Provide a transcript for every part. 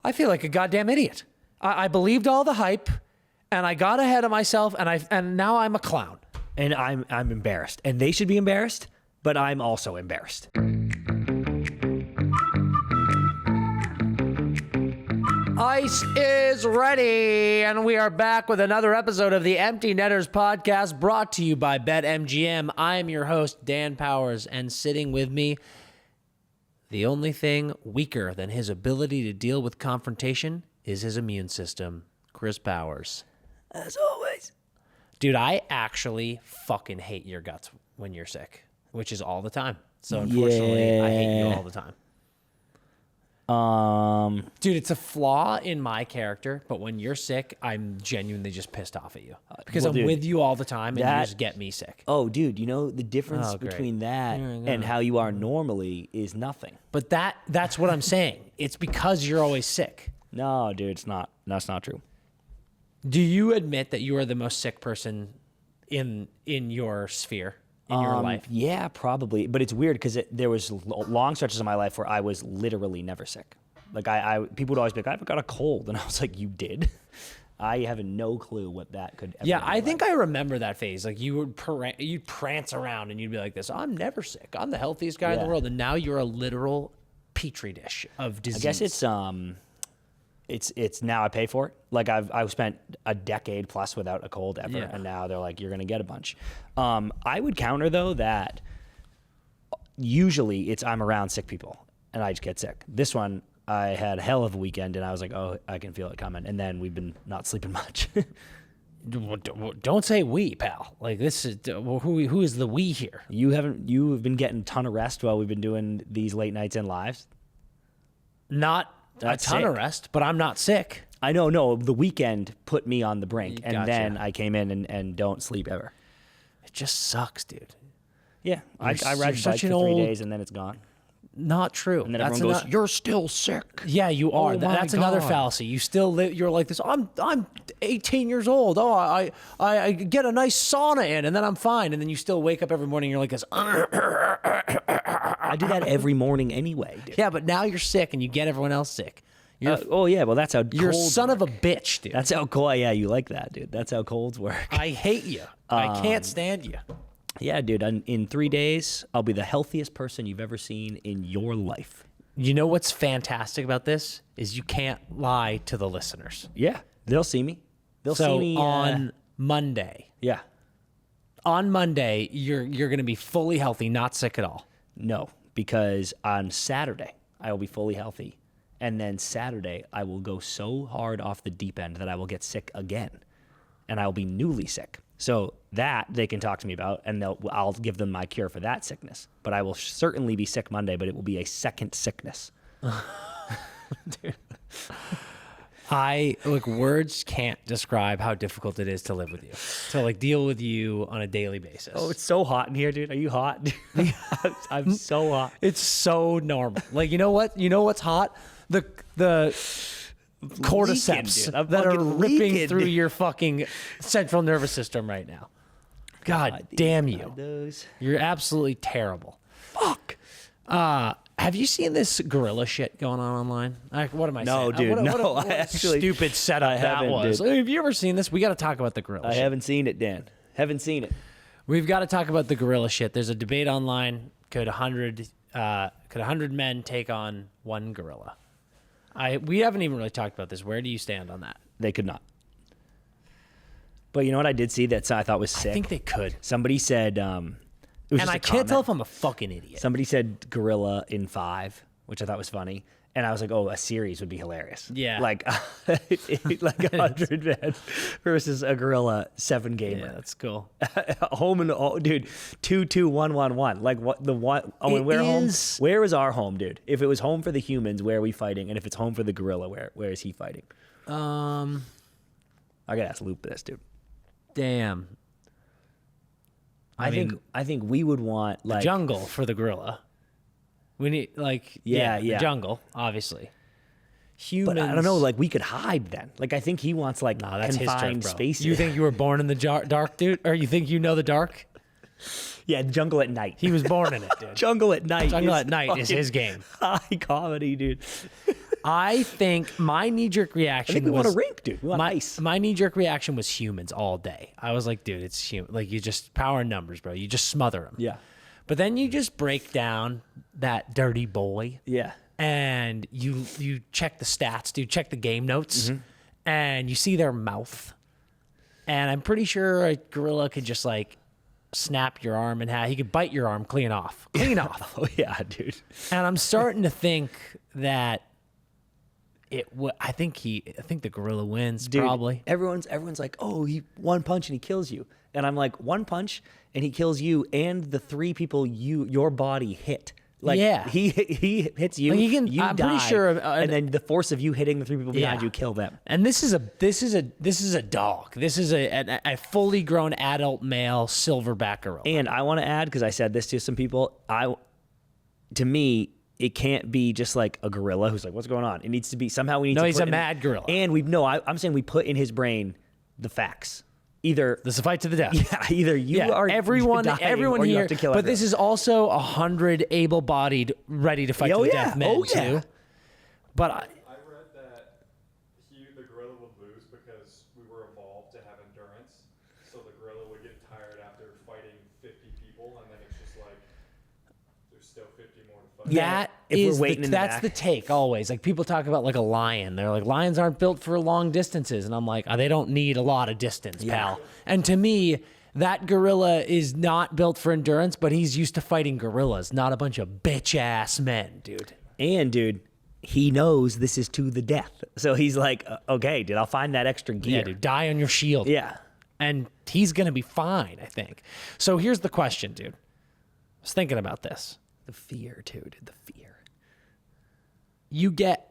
I feel like a goddamn idiot. I believed all the hype, and I got ahead of myself, and now I'm a clown. And I'm embarrassed. And they should be embarrassed, but I'm also embarrassed. Ice is ready, and we are back with another episode of the Empty Netters podcast, brought to you by BetMGM. I am your host, Dan Powers, and sitting with me, the only thing weaker than his ability to deal with confrontation is his immune system, Chris Powers. As always. Dude, I actually fucking hate your guts when you're sick, which is all the time. So unfortunately, I hate you all the time. Dude, it's a flaw in my character, but when you're sick, I'm genuinely just pissed off at you because I'm with you all the time, and you just get me sick. Oh, dude, you know the difference between that and how you are normally is nothing. But that's what I'm saying. It's because you're always sick. No, dude, it's not. That's not true. Do you admit that you are the most sick person in your sphere? In your life? Yeah, probably. But it's weird because there was long stretches of my life where I was literally never sick. Like people would always be like, I've got a cold. And I was like, you did? I have no clue what that could ever be. I think I remember that phase. Like you'd prance around and you'd be like this, I'm never sick. I'm the healthiest guy in the world. And now you're a literal petri dish of disease. I guess it's now I pay for it. Like I've spent a decade plus without a cold ever, and now they're like, you're gonna get a bunch. I would counter though that usually I'm around sick people and I just get sick. This one I had a hell of a weekend and I was like, oh, I can feel it coming. And then we've been not sleeping much. Don't say we, pal. Like this is who is the we here? You have been getting a ton of rest while we've been doing these late nights and lives. Not That's a ton of rest, but I'm not sick. I know, no, the weekend put me on the brink, and then I came in and don't sleep ever. It just sucks, dude. Yeah, I ride bike for 3 days, and then it's gone. Not true. And then everyone goes, you're still sick. Yeah, you are. That's another fallacy. You still live, you're like this, I'm 18 years old. Oh, I get a nice sauna in, and then I'm fine. And then you still wake up every morning, and you're like this. I do that every morning anyway, dude. Yeah, but now you're sick and you get everyone else sick. Oh yeah, well that's how you're colds son work. of a bitch, dude. That's how cold. Yeah, you like that, dude. That's how colds work. I hate you. I can't stand you. Yeah, dude. In 3 days, I'll be the healthiest person you've ever seen in your life. You know what's fantastic about this is you can't lie to the listeners. Yeah, they'll see me. They'll see me on Monday. Yeah. On Monday, you're going to be fully healthy, not sick at all. No, because on Saturday, I will be fully healthy. And then Saturday, I will go so hard off the deep end that I will get sick again. And I will be newly sick. So that they can talk to me about, and I'll give them my cure for that sickness. But I will certainly be sick Monday, but it will be a second sickness. Dude. Words can't describe how difficult it is to live with you, to deal with you on a daily basis. Oh, it's so hot in here, dude. Are you hot? I'm so hot. It's so normal. You know what? You know what's hot? The cordyceps that are ripping through your fucking central nervous system right now. God damn you. You're absolutely terrible. Fuck. Have you seen this gorilla shit going on online? What am I saying? No, dude. What a stupid setup that was. Dude. Have you ever seen this? We got to talk about the gorilla shit. I haven't seen it, Dan. Haven't seen it. We've got to talk about the gorilla shit. There's a debate online. Could 100 men take on one gorilla? We haven't even really talked about this. Where do you stand on that? They could not. But you know what I did see that I thought was sick? I think they could. Somebody said... and I can't tell if I'm a fucking idiot. Somebody said gorilla in 5, which I thought was funny. And I was like, oh, a series would be hilarious. Yeah. Like 100 men versus a gorilla 7 gamer. Yeah, that's cool. Home and dude, 2-2-1-1-1. Like what the one? Oh, and where home? Where is our home, dude? If it was home for the humans, where are we fighting? And if it's home for the gorilla, where is he fighting? I gotta ask Loop this, dude. Damn. I think we would want the jungle for the gorilla. We need the jungle, obviously. Humans, but I don't know. We could hide then. I think he wants that's confined his turf, spaces. You think you were born in the dark, dude, or you think you know the dark? Yeah, jungle at night. He was born in it, dude. Jungle at night. Jungle at night is his game. High comedy, dude. I think my knee-jerk reaction I think we was want a rink, dude. We want ice. my knee-jerk reaction was humans all day. I was like, dude, it's human. Like, you just power in numbers, bro. You just smother them. Yeah. But then you just break down that dirty boy. Yeah. And you check the stats, dude. Check the game notes, and you see their mouth. And I'm pretty sure a gorilla could just like snap your arm in half. He could bite your arm clean off. Oh yeah, dude. And I'm starting to think that I think the gorilla wins, Dude, probably. Everyone's like, oh, he one punch and he kills you, and I'm like, one punch and he kills you and the 3 people your body hit. Like, yeah, he hits you. Like you I'm die, pretty sure, and then the force of you hitting the 3 people behind you kill them. And this is a dog. This is a fully grown adult male silverback gorilla. And I want to add, because I said this to some people, to me, it can't be just like a gorilla who's like, what's going on? It needs to be somehow we need to. No, he's put a mad gorilla. And I'm saying we put in his brain the facts. Either this is a fight to the death. Yeah, either you are everyone dying everyone or you here. have to kill but everyone. this is also 100 able-bodied, ready to fight to the death men too. But I read that the gorilla would lose because we were evolved to have endurance, so the gorilla would get tired after fighting 50 people, and then it's just like there's still 50 more to fight. That if we're is waiting in the that's back. the take always. Like, people talk about like a lion. They're like, lions aren't built for long distances, and I'm like, oh, they don't need a lot of distance, pal. And to me, that gorilla is not built for endurance, but he's used to fighting gorillas, not a bunch of bitch ass men, dude. And dude, he knows this is to the death, so he's like, okay, dude, I'll find that extra gear. Yeah, dude, die on your shield. Yeah. And he's gonna be fine, I think. So here's the question, dude. I was thinking about this. The fear, dude. The fear. You get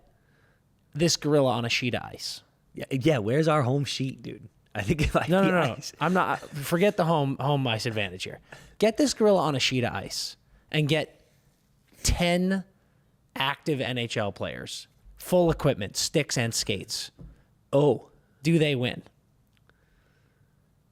this gorilla on a sheet of ice. Yeah. Where's our home sheet, dude? I think if I No. I'm not. Forget the home ice advantage here. Get this gorilla on a sheet of ice and get 10 active NHL players, full equipment, sticks and skates. Oh, Do they win?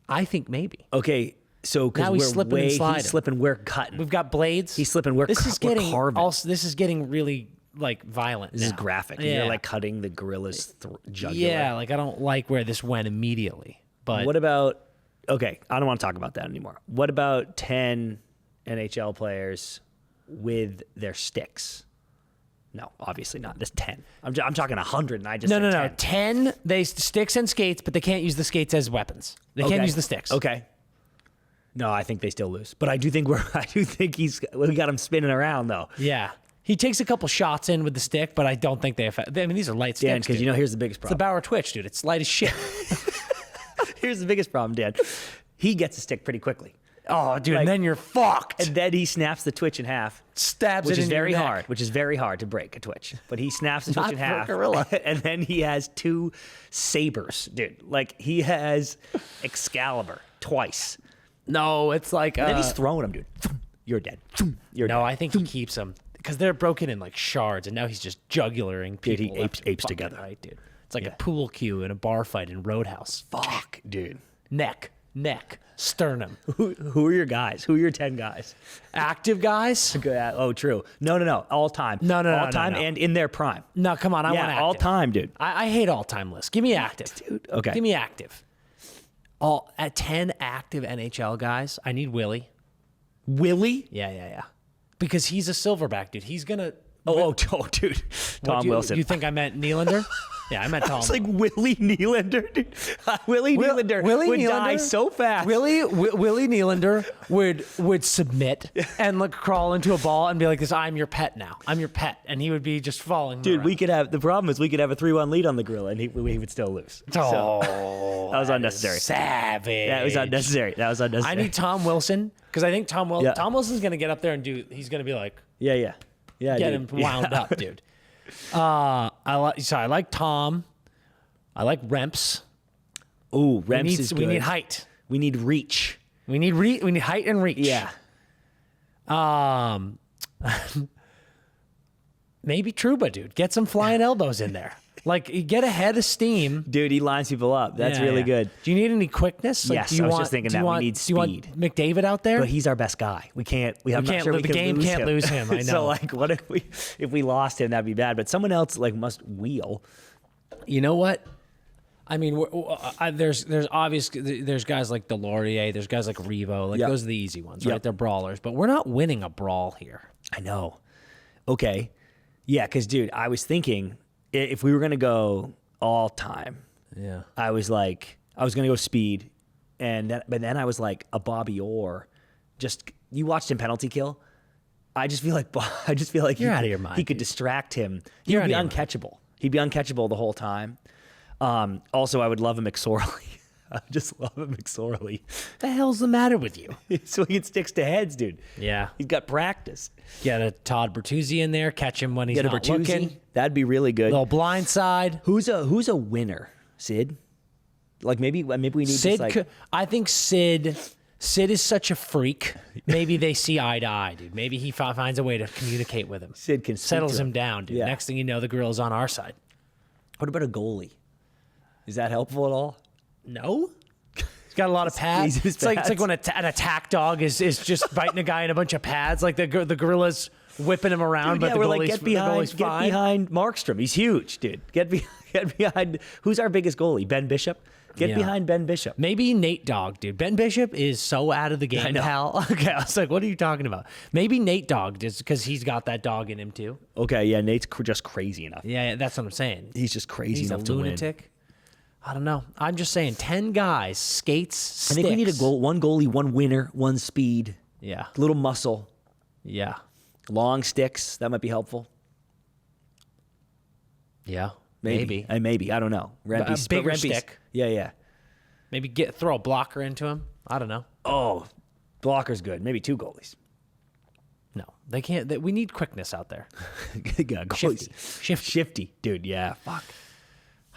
I think maybe. okay. So Now he's slipping and sliding. He's slipping. We're cutting. We've got blades. He's slipping. We're carving. Also, this is getting really like violent. This is now. graphic. Yeah. You're like cutting the gorilla's jugular. Yeah, like I don't like where this went immediately. But What about? Okay, I don't want to talk about that anymore. What about 10 NHL players with their sticks? No, obviously not. This 10. I'm talking 100, and I just no. said 10. They sticks and skates, but they can't use the skates as weapons. They can't use the sticks. Okay. No, I think they still lose. But I do think we got him spinning around though. Yeah. He takes a couple shots in with the stick, but I don't think they affect. I mean, these are light Dan, sticks. because dude. here's the biggest It's the problem. Bauer Twitch, dude. It's light as shit. Here's the biggest problem, Dan. He gets a stick pretty quickly. Oh, dude, Like- and then you're fucked. And then he snaps the twitch in half. Stabs Which it is in your very neck. hard. Which is very hard to break a twitch. But he snaps the twitch Not in for a half. gorilla. And then he has 2 sabers, dude. Like he has Excalibur twice. No, it's like. And then he's throwing them, dude. You're dead. You're No, dead. I think he keeps them because they're broken in like shards, and now he's just jugularing people. Dude, he left and apes fucking together. right, dude. It's like a pool cue in a bar fight in Roadhouse. Fuck, dude. Neck, sternum. Who are your guys? Who are your 10 guys? Active guys? Oh, true. No. All time. No, All time no. and in their prime. No, come on. I want Yeah, active. all time, dude. I hate all time lists. Give me active. Dude, okay. Give me active. All at 10 active NHL guys. I need Willie. Willie? Yeah. Because he's a silverback, dude. He's gonna. Oh, dude. Tom Wilson. You think I meant Nylander? Yeah, I meant Tom. It's like Willie Nylander, dude. Willie Nylander would die so fast. Willie Nylander would submit and like crawl into a ball and be like, "This, I'm your pet now. I'm your pet," and he would be just falling. Dude, around. we could have, the problem is we could have a 3-1 lead on the gorilla and he would still lose. Oh, that was unnecessary. savage. That was unnecessary. I need Tom Wilson because I think Tom Wilson. Yeah. Tom Wilson's gonna get up there and he's gonna be like, Yeah, get dude. him wound Yeah. up, dude. I like Tom. I like Remps. Ooh, Rems is good. We need height. We need reach. We need height and reach. Yeah. Maybe Trouba, dude. Get some flying elbows in there. Like, you get ahead of steam. Dude, he lines people up. That's Yeah, really yeah. good. Do you need any quickness? Like, Yes, do you I was want, just thinking do you that. We want, need Do you want speed. McDavid out there? But he's our best guy. I'm not sure the we can game lose can't him. lose him. I know. So like, what if we lost him? That'd be bad. But someone else like must wheel. You know what? I mean, there's guys like Delorier, there's guys like Revo, like Yep. those are the easy ones, right? Yep. They're brawlers, but we're not winning a brawl here. I know. Okay. Yeah, because dude, I was thinking if we were gonna go all time, Yeah. I was gonna go speed, but then I was like a Bobby Orr. Just you watched him penalty kill. I just feel like You're out of your mind, He could dude. distract him. He You're would be out of your uncatchable. He'd be uncatchable the whole time. Also, I would love him McSorley. I just love him McSorley. The hell's the matter with you? Swinging sticks to heads, dude. Yeah. He's got practice. Get a Todd Bertuzzi in there, catch him when he's Get a not Bertuzzi. looking. That'd be really good. Little blind side. Who's a winner, Sid? Like maybe we need Sid, just like I think Sid is such a freak. Maybe they see eye to eye, dude. Maybe he finds a way to communicate with him. Sid can speak Settles to him down, dude. Yeah. Next thing you know, the gorilla's on our side. What about a goalie? Is that helpful at all? No. He's got a lot of pads. Squeeze his It's like pads. when an attack dog is just biting a guy in a bunch of pads. Like the gorilla's whipping him around, Dude, but yeah, the we're goalie's, like get fine. behind Markstrom. He's huge, dude. Get behind. Who's our biggest goalie? Ben Bishop. Get Yeah. behind Ben Bishop. Maybe Nate Dogg, dude. Ben Bishop is so out of the game, know. pal. Okay, I was like, what are you talking about? Maybe Nate Dogg, just because he's got that dog in him too. Okay, yeah, Nate's just crazy enough. Yeah, that's what I'm saying. He's just crazy He's a enough to win. lunatic. I don't know. I'm just saying, 10 guys, skates, I think we need one goalie, one winner, one speed, Yeah, a little muscle, yeah, long sticks. That might be helpful. yeah. Maybe. Maybe. I don't know. Rempe's, bigger Rempe's- stick. Yeah, yeah. Maybe throw a blocker into him. I don't know. Oh, blocker's good. Maybe two goalies. No, they can't. We need quickness out there. Yeah, goalies. Shifty. Shifty. Dude, yeah, fuck.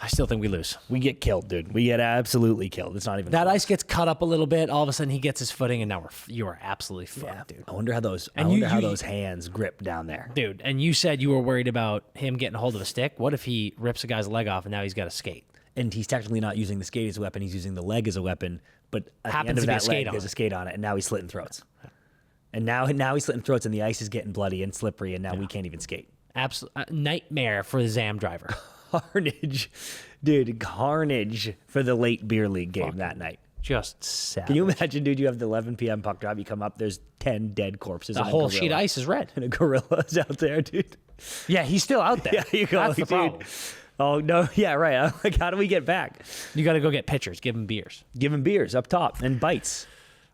I still think we lose. We get killed, dude. We get absolutely killed. It's not even That close. ice gets cut up a little bit. All of a sudden, he gets his footing, and now you are absolutely fucked, dude. I wonder how those And those hands grip down there. Dude, and you said you were worried about him getting a hold of a stick. What if he rips a guy's leg off and now he's got a skate? And he's technically not using the skate as a weapon. He's using the leg as a weapon. But at Happens the end to of be a that skate leg, on there's it. a skate on it, and now he's slitting throats. And now he's slitting throats, and the ice is getting bloody and slippery, and now we can't even skate. Absolute nightmare for the ZAM driver. Carnage, dude, carnage for the late beer league game that night. Just sad. Can you imagine, dude? You have the 11 p.m. puck drop. You come up, there's 10 dead corpses. The and a whole gorilla. sheet of ice is red. And a gorilla's out there, dude. Yeah, he's still out there. Yeah, you go, That's the dude. problem. Oh no, yeah, right. I'm like, how do we get back? You got to go get pitchers. Give him beers. Give him beers up top and bites.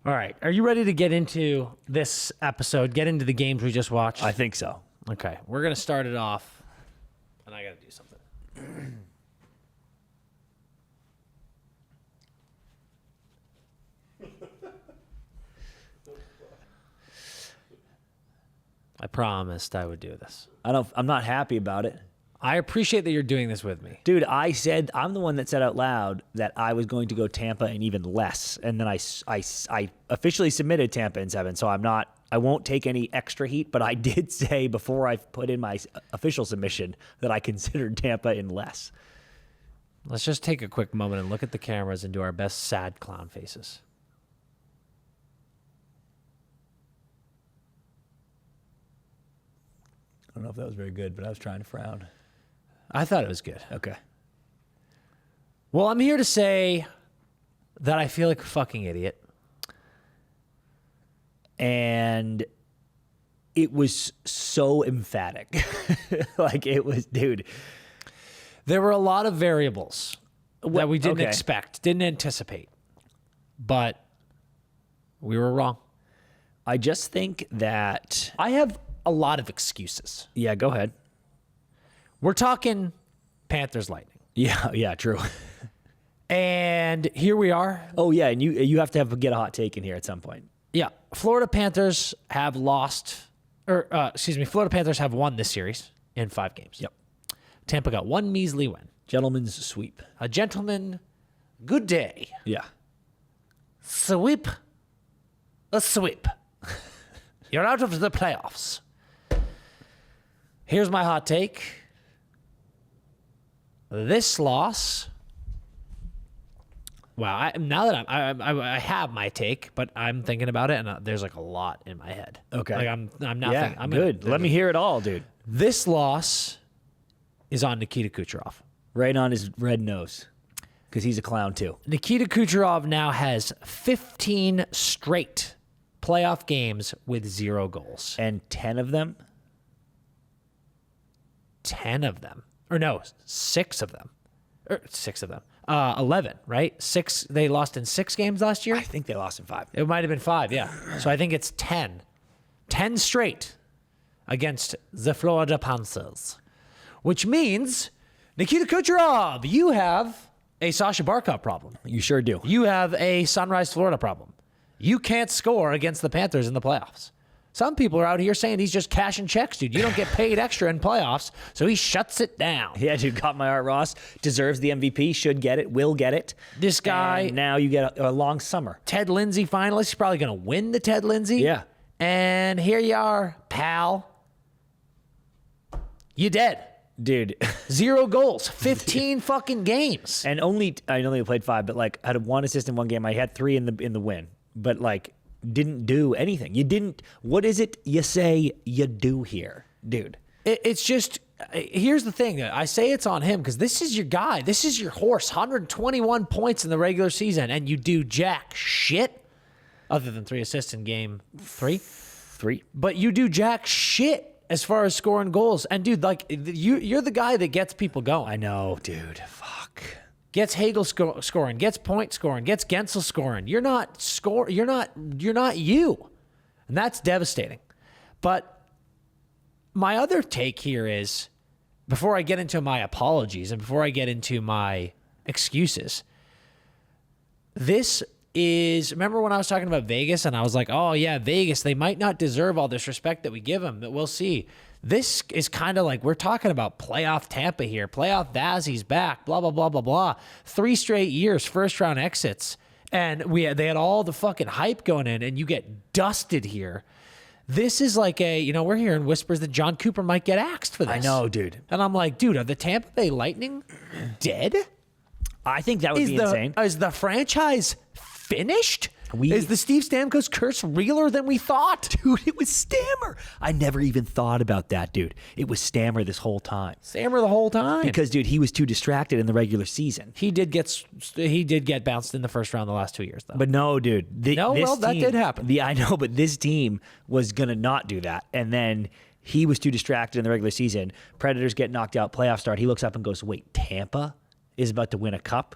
All right. Are you ready to get into this episode? Get into the games we just watched? I think so. Okay. We're going to start it off, and I got to do something. I promised I would do this. I'm not happy about it. I appreciate that you're doing this with me. Dude, I'm the one that said out loud that I was going to go Tampa and even less. And then I officially submitted Tampa in 7. So I won't take any extra heat, but I did say before I put in my official submission that I considered Tampa in less. Let's just take a quick moment and look at the cameras and do our best sad clown faces. I don't know if that was very good, but I was trying to frown. I thought it was good. Okay. Well, I'm here to say that I feel like a fucking idiot. And it was so emphatic. Like it was, dude. There were a lot of variables that we didn't okay. expect, didn't anticipate, but we were wrong. I just think that, I have a lot of excuses. yeah, go ahead. We're talking Panthers Lightning. Yeah, true. And here we are. Oh yeah, and you have to get a hot take in here at some point. Yeah. Florida Panthers have Florida Panthers have won this series in 5 games. Yep. Tampa got one measly win. Gentleman's sweep. A gentleman, good day. Yeah. Sweep. A sweep. You're out of the playoffs. Here's my hot take. This loss. Wow. Now that I have my take, but I'm thinking about it, and there's like a lot in my head. Okay. Like I'm not Yeah, thinking. good. Let me hear it all, dude. This loss is on Nikita Kucherov. Right on his red nose, because he's a clown too. Nikita Kucherov now has 15 straight playoff games with 0 goals. And 10 of them? 10 of them. Or no, 6 of them. 6 of them. 11, right? 6. They lost in 6 games last year? I think they lost in 5. It might have been 5, yeah. So I think it's 10. 10 straight against the Florida Panthers. Which means, Nikita Kucherov, you have a Sasha Barkov problem. You sure do. You have a Sunrise, Florida problem. You can't score against the Panthers in the playoffs. Some people are out here saying he's just cashing checks, dude. You don't get paid extra in playoffs, so he shuts it down. Yeah, dude, got my Art Ross. Deserves the MVP, should get it, will get it. This guy... And now you get a long summer. Ted Lindsay finalist. He's probably going to win the Ted Lindsay. Yeah. And here you are, pal. You dead. Dude. 0 goals. 15 fucking games. And I only played 5, but like I had 1 assist in 1 game. I had 3 in the win. But like didn't do anything. You didn't. What is it you say you do here, dude? It's just, here's the thing. I say it's on him because this is your guy. This is your horse. 121 points in the regular season, and you do jack shit other than 3 assists in game 3. 3. But you do jack shit as far as scoring goals. And dude, like you're the guy that gets people going. I know, dude. Fuck. Gets Hagel scoring, gets Point scoring, gets Gensel scoring. You're not you. And that's devastating. But my other take here is, before I get into my apologies and before I get into my excuses, this is, remember when I was talking about Vegas and I was like, oh yeah, Vegas, they might not deserve all this respect that we give them, but we'll see. This is kind of like, we're talking about playoff Tampa here. Playoff Vazzy's back, blah, blah, blah, blah, blah. 3 straight years, first round exits. And they had all the fucking hype going in, and you get dusted here. This is like we're hearing whispers that John Cooper might get axed for this. I know, dude. And I'm like, dude, are the Tampa Bay Lightning dead? I think that would be insane. Is the franchise finished? Is the Steve Stamkos curse realer than we thought? Dude, it was Stammer. I never even thought about that, dude. It was Stammer this whole time. Stammer the whole time. Because, dude, he was too distracted in the regular season. He did get bounced in the first round the last 2 years, though. But no, dude. That did happen. I know, but this team was going to not do that. And then he was too distracted in the regular season. Predators get knocked out, playoff start. He looks up and goes, wait, Tampa is about to win a cup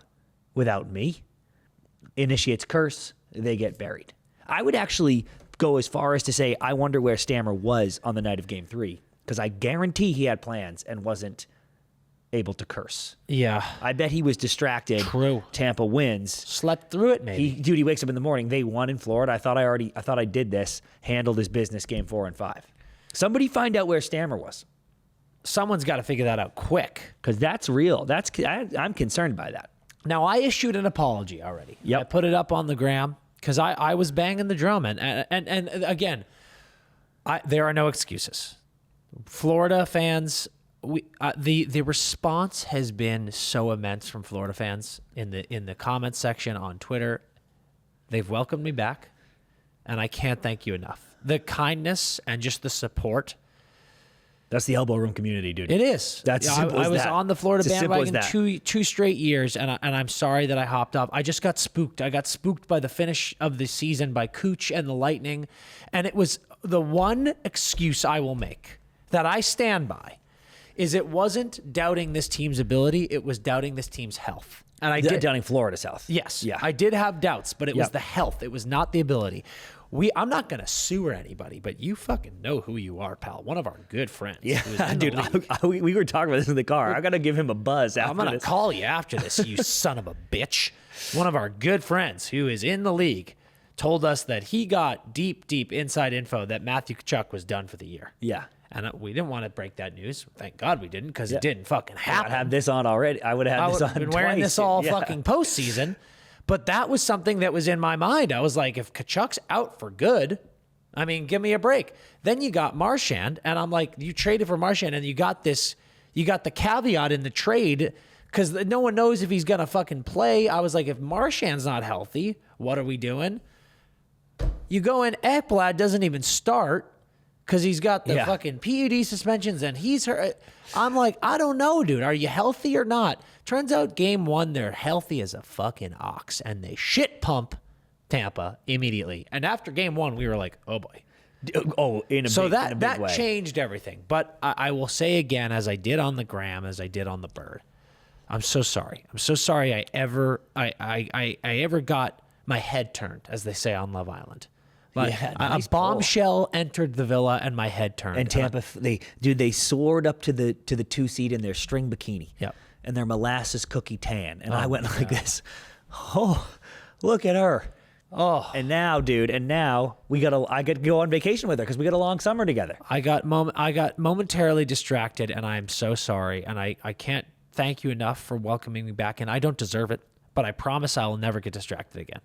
without me? Initiates curse. They get buried. I would actually go as far as to say, I wonder where Stammer was on the night of Game 3, because I guarantee he had plans and wasn't able to curse. Yeah. I bet he was distracted. True. Tampa wins. Slept through it, maybe. He wakes up in the morning. They won in Florida. I thought I did this. Handled his business Game 4 and 5. Somebody find out where Stammer was. Someone's got to figure that out quick. Because that's real. I'm concerned by that. Now, I issued an apology already. Yep. I put it up on the gram because I was banging the drum. And again, there are no excuses. Florida fans, the response has been so immense from Florida fans in the comments section on Twitter. They've welcomed me back, and I can't thank you enough. The kindness and just the support. That's the elbow room community, dude. It is. That's simple as I was that. on the Florida It's as simple as bandwagon that. two straight years, and I'm sorry that I hopped off. I just got spooked. I got spooked by the finish of the season by Cooch and the Lightning, and it was the one excuse I will make that I stand by is it wasn't doubting this team's ability, it was doubting this team's health. And I did doubting Florida South. Yes. Yeah. I did have doubts, but it was Yep. the health. It was not the ability. I'm not going to sue anybody, but you fucking know who you are, pal. One of our good friends. Yeah, who's in the dude. league. We were talking about this in the car. I got to give him a buzz after I'm going to this. call you after this, you son of a bitch. One of our good friends who is in the league told us that he got deep inside info that Matthew Tkachuk was done for the year. Yeah. And we didn't want to break that news. Thank God we didn't, because it didn't fucking happen. I'd have this on already. I would have had this on been wearing twice. this all Yeah. fucking postseason. But that was something that was in my mind. I was like, if Kachuk's out for good, I mean, give me a break. Then you got Marchand, and I'm like, you traded for Marchand, and you got the caveat in the trade because no one knows if he's going to fucking play. I was like, if Marchand's not healthy, what are we doing? You go in, Ekblad doesn't even start because he's got the fucking PUD suspensions and he's hurt. I'm like, I don't know, dude. Are you healthy or not? Turns out game one, they're healthy as a fucking ox and they shit pump Tampa immediately. And after game one, we were like, oh boy. Oh, in a big way. Changed everything. But I will say again, as I did on the gram, as I did on the bird, I'm so sorry. I'm so sorry I ever got my head turned, as they say on Love Island. But nice a bombshell entered the villa and my head turned. And Tampa, they soared up to the 2 seed in their string bikini. Yep. And their molasses cookie tan. And I went like this. Oh, look at her. Oh. And now, dude, I get to go on vacation with her because we got a long summer together. I got momentarily distracted, and I'm so sorry. And I can't thank you enough for welcoming me back. And I don't deserve it, but I promise I will never get distracted again.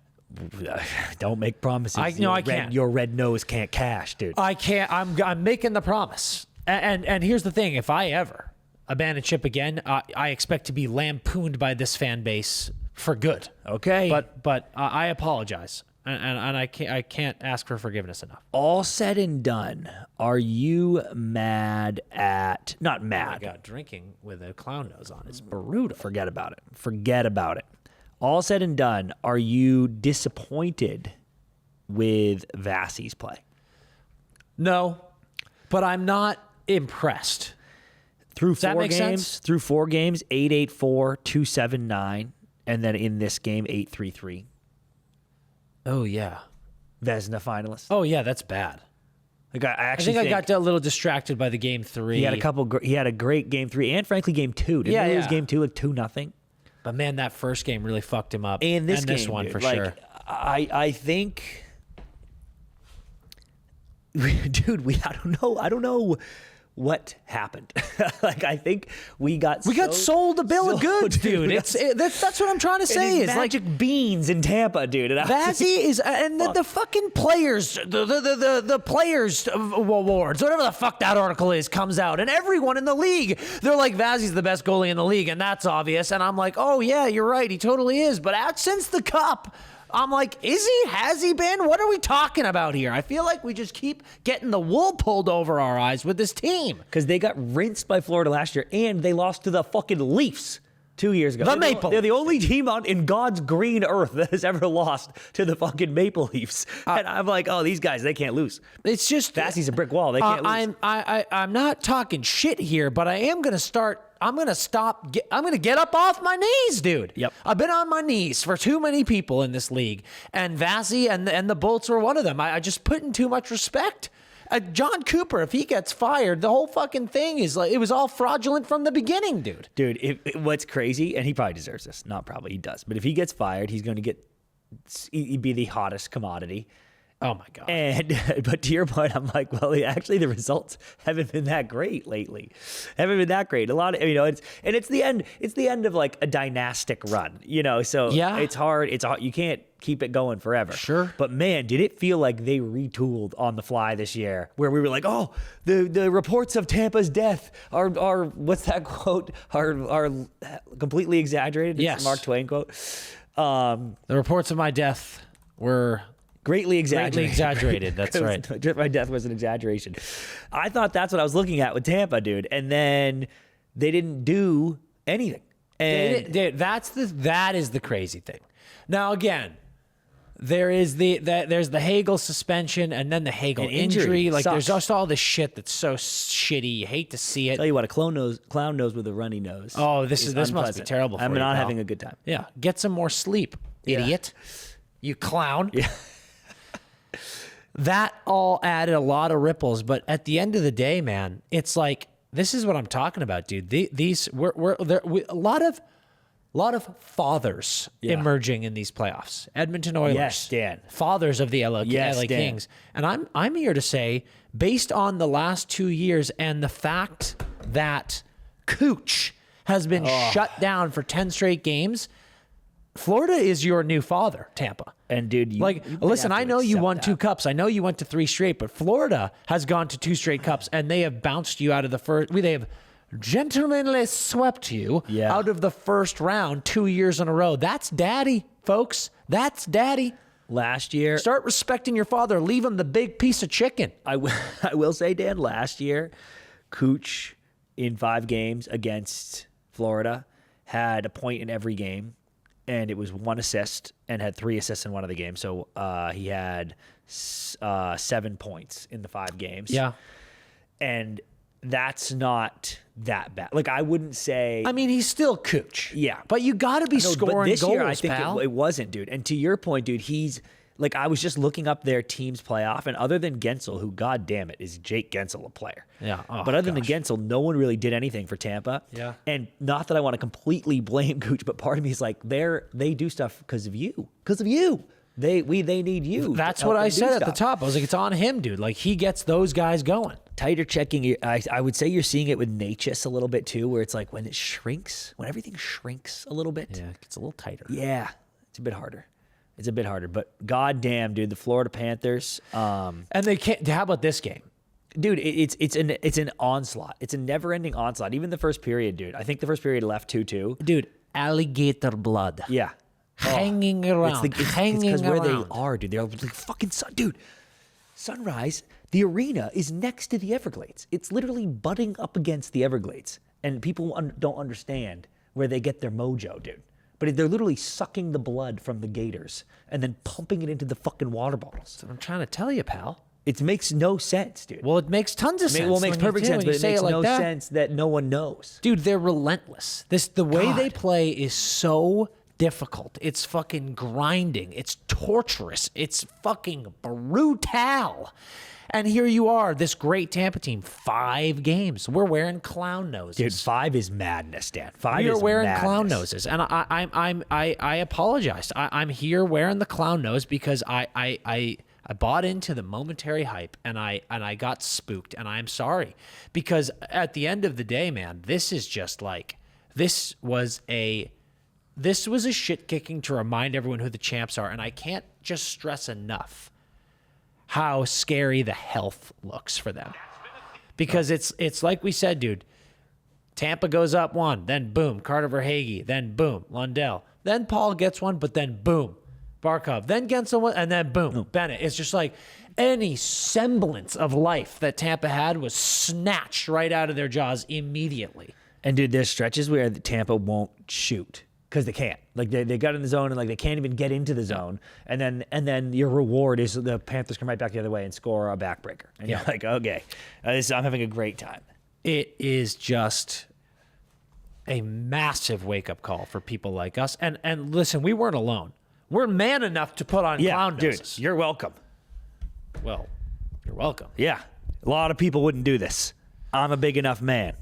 Don't make promises. I can't. Your red nose can't cash, dude. I can't. I'm making the promise. And here's the thing: if I ever abandon ship again, I expect to be lampooned by this fan base for good. Okay. But I apologize, and I can't ask for forgiveness enough. All said and done, are you mad at? Not mad. Oh my God, drinking with a clown nose on is brutal. Forget about it. All said and done, are you disappointed with Vasi's play? No, but I'm not impressed. Through Does that make sense? Through 4 games, 8-8-4, 2-7-9, and then in this game, 8-3-3. Oh yeah, Vezina finalist. oh yeah, that's bad. Like I think I got a little distracted by the game 3. he had he had a great game 3 and frankly game 2. Didn't he lose game 2 like 2-0? But man, that first game really fucked him up. And this game, one dude, for like, sure. I think, dude, I don't know what happened. Like I think we got sold a bill of goods, dude. That's what I'm trying to say. It's magic beans in Tampa, dude. Vasi is and the fucking players, the players awards, whatever the fuck that article is, comes out, and everyone in the league, they're like, Vasi's the best goalie in the league, and that's obvious. And I'm like, oh yeah, you're right, he totally is. But out since the cup, I'm like, is he? Has he been? What are we talking about here? I feel like we just keep getting the wool pulled over our eyes with this team. Because they got rinsed by Florida last year, and they lost to the fucking Leafs 2 years ago. They're the only team in God's green earth that has ever lost to the fucking Maple Leafs. And I'm like, oh, these guys, they can't lose. It's just Vasi's a brick wall. They can't lose. I'm not talking shit here, but I am going to start. I'm going to stop. I'm going to get up off my knees, dude. Yep. I've been on my knees for too many people in this league, and Vasi and the Bolts were one of them. I just put in too much respect. John Cooper, if he gets fired, the whole fucking thing is like, it was all fraudulent from the beginning, dude. Dude, what's crazy, and he probably deserves this. Not probably, he does. But if he gets fired, he'd be the hottest commodity. Oh my God. But to your point, I'm like, well, actually the results haven't been that great lately. Haven't been that great. A lot of, it's the end of like a dynastic run, so yeah. It's hard. You can't keep it going forever. Sure. But man, did it feel like they retooled on the fly this year, where we were like, oh, the reports of Tampa's death are what's that quote? Are completely exaggerated. Yes. It's a Mark Twain quote. The reports of my death were greatly exaggerated. That's right. My death was an exaggeration. I thought that's what I was looking at with Tampa, dude. And then they didn't do anything. And Dude, that is the crazy thing. Now again, there's the Hagel suspension and then the Hagel injury. Like there's just all this shit that's so shitty. You hate to see it. Tell you what, a clown nose with a runny nose. Oh, this must be terrible for you. I'm not having a good time. Yeah, get some more sleep, idiot. You clown. Yeah. That all added a lot of ripples, but at the end of the day, man, it's like, this is what I'm talking about, dude. A lot of fathers emerging in these playoffs. Edmonton Oilers, yes, Dan. Fathers of the LA Kings, and I'm here to say, based on the last 2 years and the fact that Cooch has been shut down for 10 straight games, Florida is your new father, Tampa. And dude, listen, I know you won 2 cups. I know you went to 3 straight, but Florida has gone to 2 straight cups, and they have bounced you out of the first. They have gentlemanly swept you out of the first round 2 years in a row. That's daddy, folks. That's daddy. Last year, Start respecting your father. Leave him the big piece of chicken. I will say, Dan, last year, Cooch in 5 games against Florida had a point in every game, and it was 1 assist and had 3 assists in one of the games. So he had 7 points in the 5 games. Yeah. And that's not that bad. Like, I wouldn't say... I mean, he's still Cooch. Yeah. But you got to be scoring but this goals, year, I think pal. it wasn't, dude. And to your point, dude, he's... Like, I was just looking up their team's playoff, and other than Gensel, who, god damn it, is Jake Gensel a player? Yeah. Oh, but other than gosh. Gensel, no one really did anything for Tampa. Yeah. And not that I want to completely blame Cooch, but part of me is like, they do stuff because of you. Because of you. They need you. That's to what help I them do said at the stuff. top. I was like, it's on him, dude. Like, he gets those guys going. Tighter checking. I would say you're seeing it with Natchez a little bit too, where it's like when it shrinks, when everything shrinks a little bit. Yeah, it gets a little tighter. Yeah, it's a bit harder. It's a bit harder, but goddamn, dude, the Florida Panthers. And they can't. How about this game? Dude, it's an onslaught. It's a never-ending onslaught. Even the first period, dude. I think the first period left 2-2. Dude, alligator blood. Yeah. Hanging around. It's hanging because where they around. are, dude. They're like fucking dude. Sunrise, the arena is next to the Everglades. It's literally butting up against the Everglades. And people don't understand where they get their mojo, dude. But they're literally sucking the blood from the gators and then pumping it into the fucking water bottles. I'm trying to tell you, pal. It makes no sense, dude. Well, it makes tons of sense. Well, it makes when you perfect do, sense, when but you it say makes like no that. sense that no one knows. Dude, they're relentless. The way they God. play is so difficult. It's fucking grinding. It's torturous. It's fucking brutal. And here you are, this great Tampa team, 5 games. We're wearing clown noses. Dude, 5 is madness, Dan. 5 We is are wearing madness. clown noses, and I apologize. I'm here wearing the clown nose because I bought into the momentary hype, and I got spooked, and I'm sorry, because at the end of the day, man, this is just like this was a shit kicking to remind everyone who the champs are, and I can't just stress enough how scary the health looks for them. Because it's like we said, dude, Tampa goes up 1, then boom, Carter Verhaeghe, then boom, Lundell, then Paul gets 1, but then boom, Barkov, then Gensel 1, and then boom, Bennett. It's just like any semblance of life that Tampa had was snatched right out of their jaws immediately. And dude, there's stretches where the Tampa won't shoot because they can't. Like they got in the zone and like they can't even get into the zone. And then your reward is the Panthers come right back the other way and score a backbreaker. And you're like, okay, I'm having a great time. It is just a massive wake up call for people like us. And listen, we weren't alone. We're man enough to put on clown noses. Dude, you're welcome. Well, you're welcome. Yeah, a lot of people wouldn't do this. I'm a big enough man.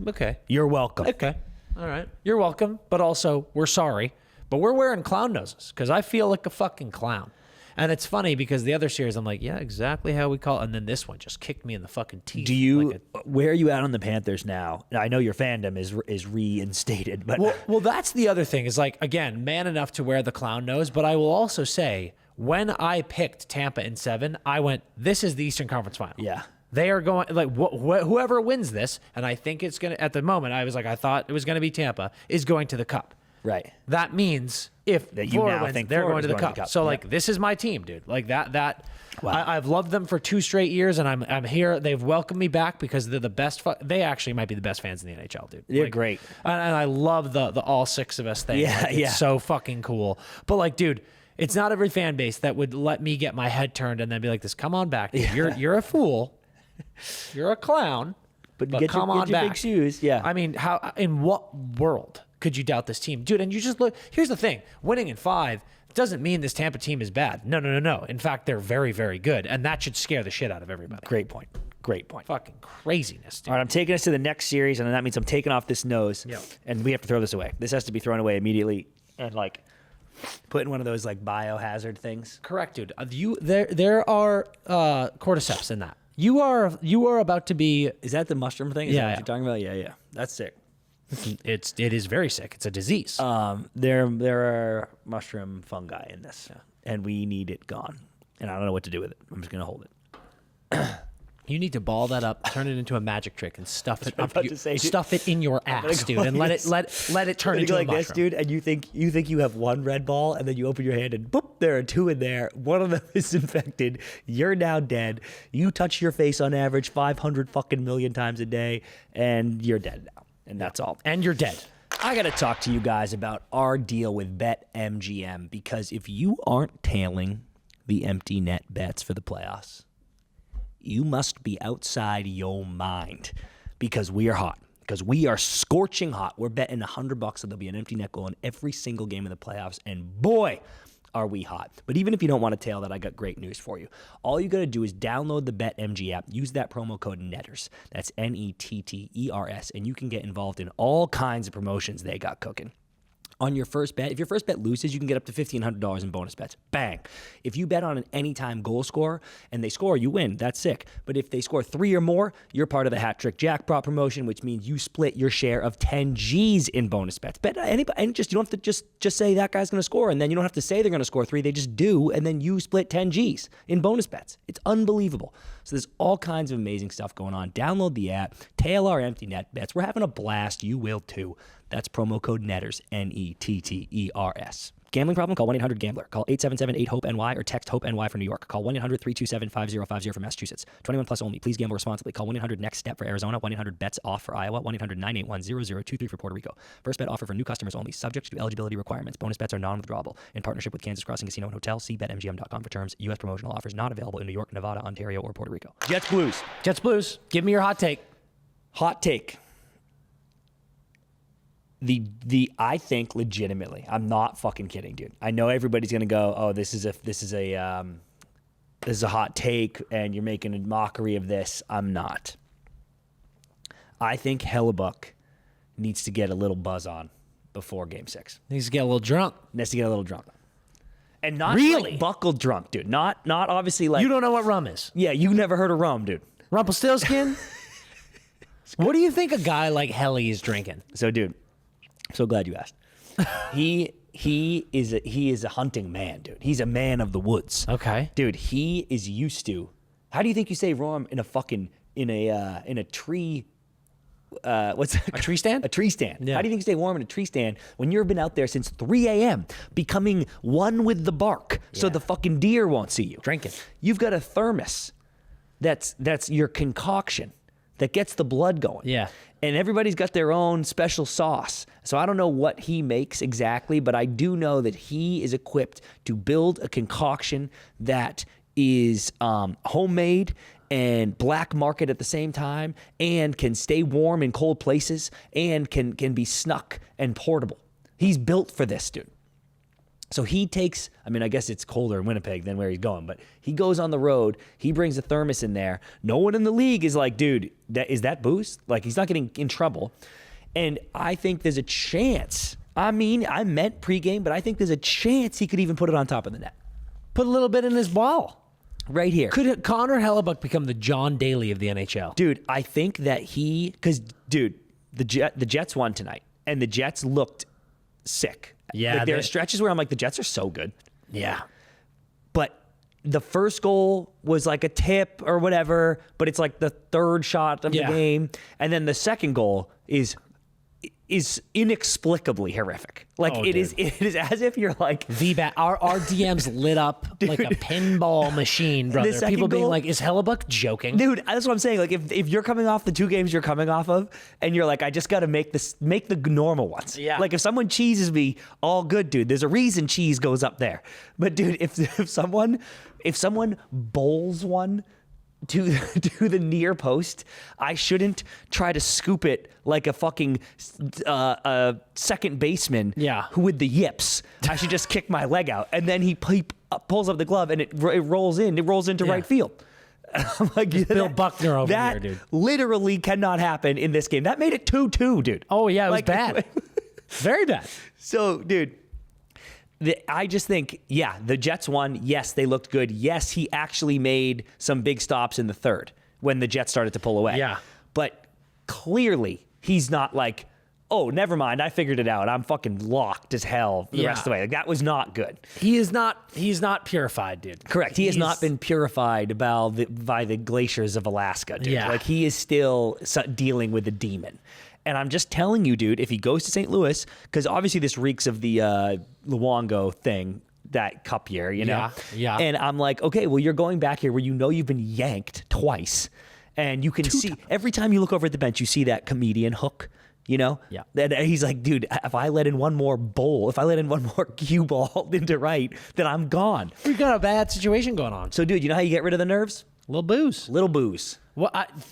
Okay. You're welcome. Okay. All right. You're welcome, but also we're sorry. But we're wearing clown noses because I feel like a fucking clown. And it's funny because the other series, I'm like, yeah, exactly how we call it. And then this one just kicked me in the fucking teeth. Do you? Where are you at on the Panthers now? I know your fandom is reinstated, but well, that's the other thing. Is like, again, man enough to wear the clown nose. But I will also say, when I picked Tampa in 7, I went, this is the Eastern Conference Final. Yeah. They are going, like, whoever wins this, and I think it's going to, at the moment, I was like, I thought it was going to be Tampa, is going to the Cup. Right. That means if That you Florida now wins, think they're going Florida's to the Cup. So, Yeah. like, this is my team, dude. Like, that Wow. I've loved them for 2 straight years, and I'm here. They've welcomed me back because they're the best. They actually might be the best fans in the NHL, dude. They're Like, great. And I love the all 6 of us thing. Yeah, Like, it's yeah. so fucking cool. But, like, dude, it's not every fan base that would let me get my head turned and then be like this, come on back. Dude. You're a fool. You're a clown. But come on your back. big shoes. Yeah. I mean, in what world could you doubt this team? Dude, and you just look, here's the thing. Winning in 5 doesn't mean this Tampa team is bad. No. In fact, they're very, very good. And that should scare the shit out of everybody. Great point. Great point. Fucking craziness, dude. All right, I'm taking us to the next series, and that means I'm taking off this nose. Yep. And we have to throw this away. This has to be thrown away immediately and, like, put in one of those, like, biohazard things. Correct, dude. There are cordyceps in that. You are about to be. Is that the mushroom thing? Is Yeah, that what yeah. you're talking about? Yeah. That's sick. It is very sick. It's a disease. There are mushroom fungi in this, and we need it gone. And I don't know what to do with it. I'm just gonna hold it. You need to ball that up, turn it into a magic trick, and stuff it up. about to say, dude. Stuff it in your ass, dude, and let it turn into a like mushroom. this, dude. And you think you have one red ball, and then you open your hand, and boop, there are 2 in there. One of them is infected. You're now dead. You touch your face on average 500 fucking million times a day, and you're dead now. And that's all. And you're dead. I got to talk to you guys about our deal with BetMGM, because if you aren't tailing the empty net bets for the playoffs, you must be outside your mind, because we are hot. Because we are scorching hot. We're betting $100 that there'll be an empty net goal in every single game of the playoffs, and boy, are we hot. But even if you don't want to tail that, I got great news for you. All you got to do is download the BetMG app, use that promo code NETTERS, that's NETTERS, and you can get involved in all kinds of promotions they got cooking. On your first bet, if your first bet loses, you can get up to $1,500 in bonus bets. Bang. If you bet on an anytime goal scorer and they score, you win. That's sick. But if they score 3 or more, you're part of the hat trick jackpot promotion, which means you split your share of 10 G's in bonus bets. Bet anybody, and you don't have to just say that guy's going to score, and then you don't have to say they're going to score 3. They just do, and then you split 10 G's in bonus bets. It's unbelievable. So there's all kinds of amazing stuff going on. Download the app. Tail our empty net bets. We're having a blast. You will too. That's promo code NETTERS, NETTERS. Gambling problem? Call 1-800-GAMBLER. Call 877-8-HOPE-NY or text HOPE-NY for New York. Call 1-800-327-5050 for Massachusetts. 21 plus only. Please gamble responsibly. Call 1-800-NEXT-STEP for Arizona. 1-800-BETS-OFF for Iowa. 1-800-981-0023 for Puerto Rico. First bet offer for new customers only. Subject to eligibility requirements. Bonus bets are non-withdrawable. In partnership with Kansas Crossing Casino and Hotel. See BetMGM.com for terms. U.S. promotional offers not available in New York, Nevada, Ontario, or Puerto Rico. Jets Blues. Jets Blues. Give me your hot take. Hot take. I think legitimately, I'm not fucking kidding, dude. I know everybody's gonna go, oh, this is a hot take, and you're making a mockery of this. I'm not. I think Hellebuck needs to get a little buzz on before Game 6. Needs to get a little drunk. Needs to get a little drunk, and not Really? like buckle drunk, dude. Not obviously like You don't know what rum is. Yeah, you never heard of rum, dude. Rumpelstiltskin? What do you think a guy like Helly is drinking? So, dude. So glad you asked. He is a hunting man, dude. He's a man of the woods. Okay. Dude, he is used to. How do you think you say rum in a tree? What's that? A tree stand? A tree stand. Yeah. How do you think you stay warm in a tree stand when you've been out there since 3 a.m. becoming one with the bark, so the fucking deer won't see you? Drinking. You've got a thermos. That's your concoction that gets the blood going. Yeah. And everybody's got their own special sauce. So I don't know what he makes exactly, but I do know that he is equipped to build a concoction that is homemade and black market at the same time, and can stay warm in cold places, and can be snuck and portable. He's built for this, dude. So he takes, I mean, I guess it's colder in Winnipeg than where he's going, but he goes on the road. He brings a thermos in there. No one in the league is like, dude, is that booze? Like, he's not getting in trouble. And I think there's a chance. I mean, I meant pregame, but I think there's a chance he could even put it on top of the net. Put a little bit in his ball. Right here. Could Connor Hellebuck become the John Daly of the NHL? Dude, I think that because, dude, the Jets won tonight, and the Jets looked sick. Yeah. Like, there are stretches where I'm like, the Jets are so good. Yeah. But the first goal was like a tip or whatever, but it's like the third shot of the game. And then the second goal is inexplicably horrific. Like, it is as if you're like our DMs lit up like a pinball machine, brother. People being like, is Hellebuck joking? Dude, that's what I'm saying. Like, if you're coming off the 2 games you're coming off of, and you're like, I just got to make the normal ones. Yeah. Like, if someone cheeses me, all good, dude. There's a reason cheese goes up there. But dude, if someone bowls one to the near post, I shouldn't try to scoop it like a fucking second baseman who with the yips. I should just kick my leg out, and then he pulls up the glove, and it rolls in. It rolls into right field. I'm like, Bill Buckner over here, dude. That literally cannot happen in this game. That made it 2-2, dude. Oh, yeah, it was bad. Very bad. So, dude, I just think, the Jets won. Yes, they looked good. Yes, he actually made some big stops in the third when the Jets started to pull away. Yeah. But clearly, he's not like, oh, never mind. I figured it out. I'm fucking locked as hell the rest of the way. Like, that was not good. He's not purified, dude. Correct. He has not been purified by the glaciers of Alaska, dude. Yeah. Like, he is still dealing with the demon. And I'm just telling you, dude, if he goes to St. Louis, because obviously this reeks of the Luongo thing, that cup year, you know? Yeah. And I'm like, okay, well, you're going back here where you know you've been yanked twice. And you can see, every time you look over at the bench, you see that comedian hook, you know? Yeah. And he's like, dude, if I let in one more bowl, if I let in one more cue ball into right, then I'm gone. We've got a bad situation going on. So, dude, you know how you get rid of the nerves? Little booze. Little booze.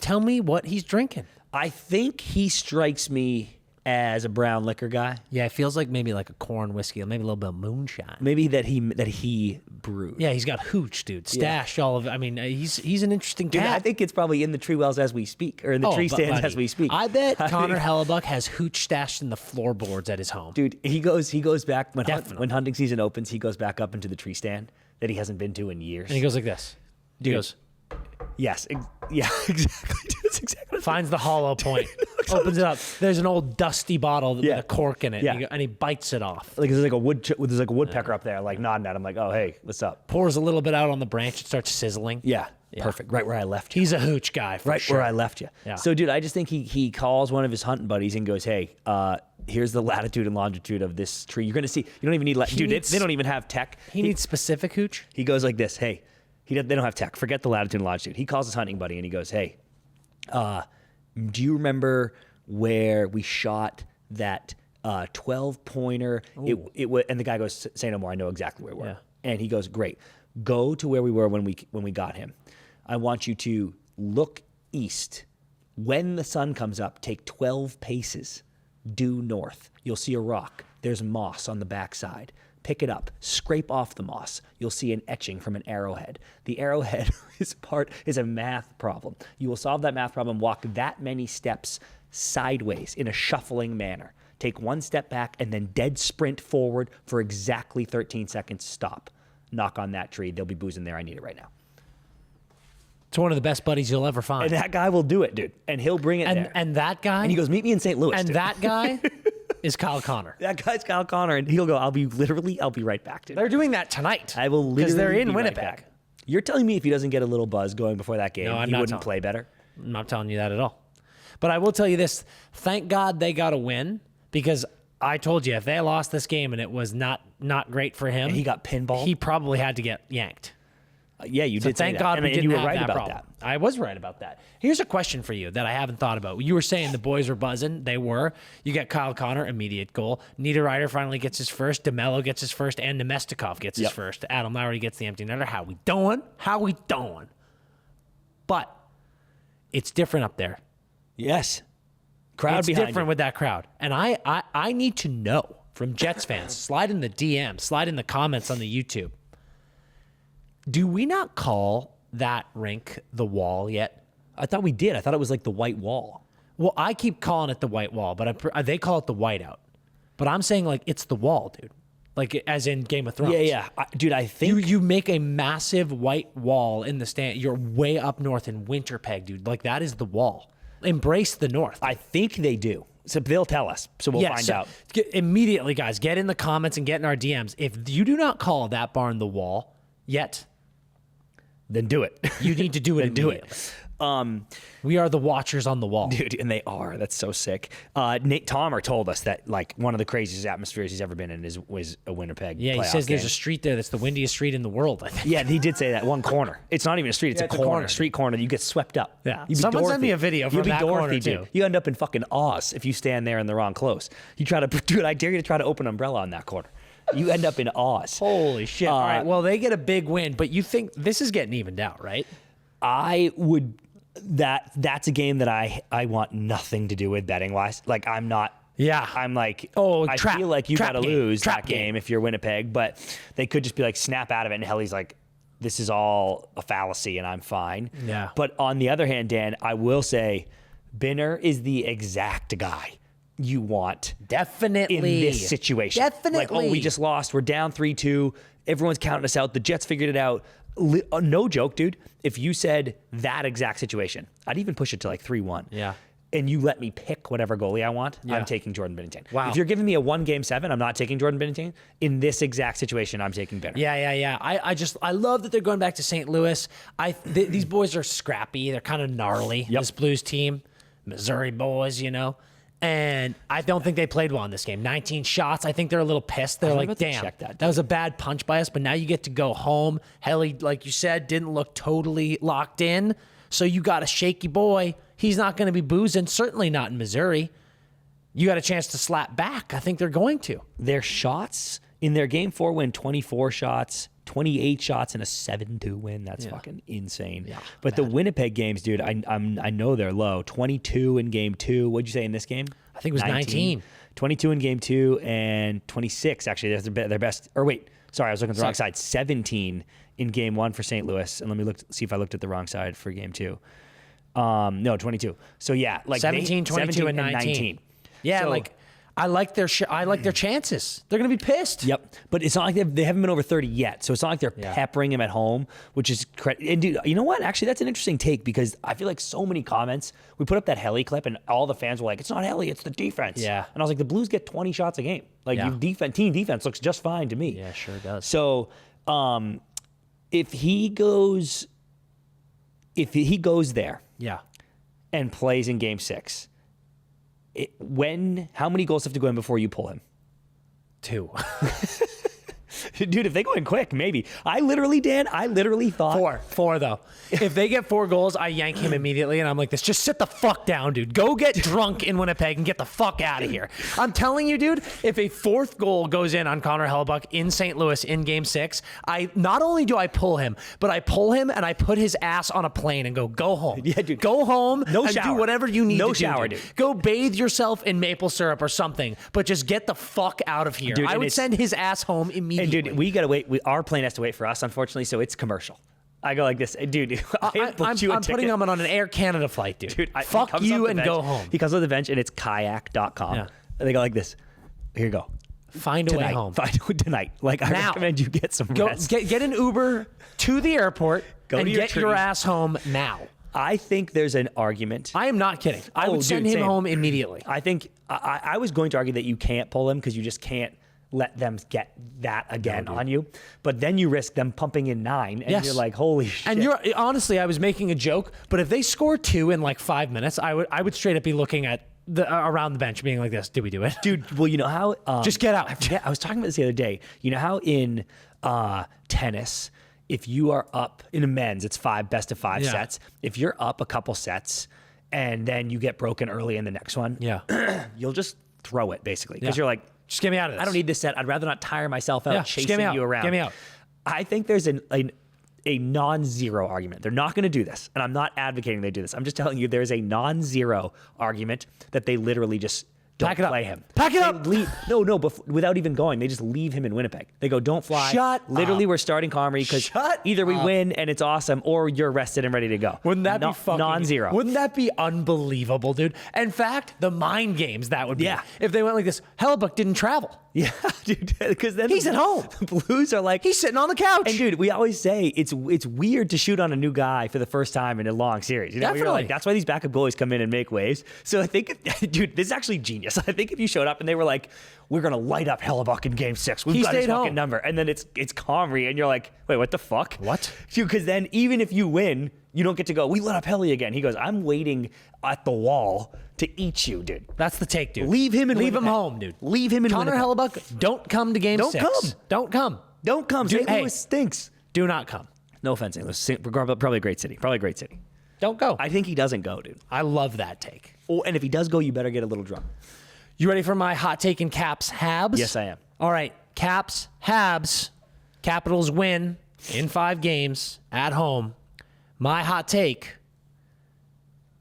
Tell me what he's drinking. I think he strikes me as a brown liquor guy. Yeah, it feels like maybe like a corn whiskey, or maybe a little bit of moonshine. Maybe that he brewed. Yeah, he's got hooch, dude. Stashed all of it. I mean, he's an interesting Dude, cat. I think it's probably in the tree wells as we speak, or in the tree stands buddy, as we speak. I bet Connor Hellebuck has hooch stashed in the floorboards at his home. Dude, he goes back when Definitely. hunting season opens. He goes back up into the tree stand that he hasn't been to in years. And he goes like this. Dude. He goes, Yes, yeah, exactly. Dude, that's exactly. finds the hollow point, opens it up. There's an old dusty bottle with Yeah. a cork in it, Yeah. and he bites it off. Like there's like a woodpecker up there, like nodding at him, like, oh hey, what's up? Pours a little bit out on the branch. It starts sizzling. Yeah, perfect. Right where I left you. He's a hooch guy, for Right sure. where I left you. Yeah. So, dude, I just think he calls one of his hunting buddies and goes, hey, here's the latitude and longitude of this tree. You're going to see. You don't even need, they don't even have tech. He needs specific hooch. He goes like this, hey, they don't have tech. Forget the latitude and longitude. He calls his hunting buddy and he goes, hey, do you remember where we shot that 12-pointer? And the guy goes, say no more. I know exactly where we were. Yeah. And he goes, great. Go to where we were when we got him. I want you to look east. When the sun comes up, take 12 paces due north. You'll see a rock. There's moss on the backside. Pick it up, scrape off the moss. You'll see an etching from an arrowhead. The arrowhead is a math problem. You will solve that math problem, walk that many steps sideways in a shuffling manner. Take one step back and then dead sprint forward for exactly 13 seconds. Stop. Knock on that tree. There'll be booze in there. I need it right now. It's one of the best buddies you'll ever find. And that guy will do it, dude. And he'll bring it there. And that guy. And he goes, meet me in St. Louis. And dude. that guy is Kyle Connor. That guy's Kyle Connor, and he'll go, I'll be right back, dude. They're doing that tonight. I will literally because they're in be right Winnipeg. back. You're telling me if he doesn't get a little buzz going before that game, No, I'm he not wouldn't telling- play better? I'm not telling you that at all. But I will tell you this. Thank God they got a win, because I told you if they lost this game and it was not great for him, And he got pinballed? He probably had to get yanked. Yeah, you So did say thank that. God and, we and didn't you were have right that about problem. that. I was right about that. Here's a question for you that I haven't thought about. You were saying the boys were buzzing. They were. You get Kyle Connor, immediate goal. Niederreiter finally gets his first. DeMello gets his first. And Nemestikov gets his Yep. first. Adam Lowry gets the empty netter. How we doing? But it's different up there. Yes. Crowd It's behind different you. with that crowd. And I need to know from Jets fans. Slide in the DM. Slide in the comments on the YouTube. Do we not call that rink the Wall yet? I thought we did. I thought it was like the white wall. Well, I keep calling it the White Wall, but they call it the Whiteout. But I'm saying like it's the Wall, dude. Like as in Game of Thrones. Yeah. Dude, I think... You make a massive white wall in the stand. You're way up north in Winterpeg, dude. Like that is the Wall. Embrace the North. I think they do. So they'll tell us. So we'll find out. Immediately, guys, get in the comments and get in our DMs. If you do not call that barn the Wall yet, Then do it. you need to do it. Then do immediately. it. We are the watchers on the wall. Dude, and they are. That's so sick. Nate Tomer told us that like one of the craziest atmospheres he's ever been in was a Winnipeg. Yeah, he playoff says there's game. a street there that's the windiest street in the world, I think. Yeah, he did say that. One corner. It's not even a street. It's Yeah, a it's a corner. corner. Street corner. You get swept up. Yeah. You'd be Someone send Dorothy. me a video from You'd be that Dorothy, corner, dude. too. You end up in fucking Oz if you stand there in the wrong clothes. You try to, dude, I dare you to try to open an umbrella on that corner. You end up in Oz. Holy shit. All right, well, they get a big win, but you think this is getting evened out, right? I would, that's a game that I want nothing to do with betting wise. Like I'm not. Yeah. I'm like, I trap- feel like you trap got to game, lose trap that game if you're Winnipeg, but they could just be like snap out of it. And Helly's like, this is all a fallacy and I'm fine. Yeah. But on the other hand, Dan, I will say Binner is the exact guy you want Definitely. in this situation. Definitely. Like, oh, we just lost. We're down 3-2. Everyone's counting us out. The Jets figured it out. No joke, dude. If you said that exact situation, I'd even push it to like 3-1. Yeah. and you let me pick whatever goalie I want, Yeah. I'm taking Jordan Binnington. Wow. If you're giving me a 1-game-7, I'm not taking Jordan Binnington. In this exact situation, I'm taking Binner. Yeah. I love that they're going back to St. Louis. These boys are scrappy. They're kind of gnarly. Yep. This Blues team, Missouri boys, And I don't think they played well in this game. 19 shots. I think they're a little pissed. They're was like, about to damn, check that, that was a bad punch by us, but now you get to go home. Helly, like you said, didn't look totally locked in. So you got a shaky boy. He's not going to be boozing, certainly not in Missouri. You got a chance to slap back. I think they're going to. Their shots in their game 4 win, 24 shots, 28 shots, and a 7-2 win. That's fucking insane. Yeah, but the Winnipeg games, dude, I know they're low. 22 in game 2. What'd you say in this game? I think it was 19. 22 in game 2 and 26, actually. That's their best. Or wait, sorry, I was looking at the wrong side. 17 in game 1 for St. Louis. And let me see if I looked at the wrong side for game 2. No, 22. So yeah, like 17, 22, and 19. Yeah, So- I like their chances. They're going to be pissed. Yep, but it's not like they haven't been over 30 yet, so it's not like they're peppering him at home, which is and dude, you know what? Actually, that's an interesting take because I feel like so many comments. We put up that Helly clip, and all the fans were like, "It's not Helly, it's the defense." Yeah, and I was like, "The Blues get 20 shots a game. Like team defense looks just fine to me." Yeah, sure does. So, if he goes there, and plays in Game 6. How many goals have to go in before you pull him? 2. Dude, if they go in quick, maybe. I literally thought 4 though. If they get 4 goals, I yank him immediately, and I'm like this. Just sit the fuck down, dude. Go get drunk in Winnipeg and get the fuck out of here. I'm telling you, dude. If a 4th goal goes in on Connor Hellebuck in St. Louis in Game 6, I not only do I pull him, but I pull him and I put his ass on a plane and go home. Yeah, dude. Go home. No and shower. do whatever you need No to shower, do. dude. Go bathe yourself in maple syrup or something, but just get the fuck out of here. Dude, I and would send his ass home immediately. And dude, we gotta wait. Our plane has to wait for us, unfortunately, so it's commercial. I go like this, dude. I'm putting him on an Air Canada flight, dude. Fuck he you comes off the and bench. go home. He comes on the bench and it's kayak.com. Yeah. And they go like this. Here you go. Find a way home. Find a way tonight. Like, I recommend you get some rest. Get an Uber to the airport and get your ass home now. I think there's an argument. I am not kidding. I would send him home immediately. I think I was going to argue that you can't pull him because you just can't let them get that again on you. But then you risk them pumping in 9, and you're like, holy shit. And honestly, I was making a joke, but if they score 2 in like 5 minutes, I would straight up be looking at around the bench being like this. Did we do it? Dude, well, you know how... just get out. I was talking about this the other day. You know how in tennis, if you are up in a men's, it's best of 5 sets. If you're up a couple sets and then you get broken early in the next one, you'll just throw it basically because you're like, just get me out of this. I don't need this set. I'd rather not tire myself out chasing you around. Get me out. I think there's a non-zero argument. They're not going to do this, and I'm not advocating they do this. I'm just telling you there's a non-zero argument that they literally just don't play him. Pack it up. No, but without even going, they just leave him in Winnipeg. They go, don't fly. Literally, we're starting Comrie because either we win and it's awesome, or you're rested and ready to go. Wouldn't that be fucking non-zero? Wouldn't that be unbelievable, dude? In fact, the mind games that would be. Yeah. If they went like this, Hellebuck didn't travel. Yeah, dude, because then he's at home. The Blues are like, he's sitting on the couch. And dude, we always say it's weird to shoot on a new guy for the first time in a long series. You know, Definitely. You're like, that's why these backup goalies come in and make waves. So I think, dude, this is actually genius. I think if you showed up and they were like, we're gonna light up Hellebuck in Game 6. We've got his fucking number, and then it's Comrie, and you're like, wait, what the fuck? What? Because then even if you win, you don't get to go, we lit up Helly again. He goes, I'm waiting at the wall to eat you, dude. That's the take, dude. Leave him home, dude. Leave him in Connor Winnipeg. Hellebuck, don't come to Game 6. Don't come. Don't come. Dude, St. Louis stinks. Do not come. No offense, St. Louis. Probably a great city. Don't go. I think he doesn't go, dude. I love that take. Oh, and if he does go, you better get a little drunk. You ready for my hot take in Caps Habs? Yes, I am. All right. Caps Habs. Capitals win in 5 games at home. My hot take,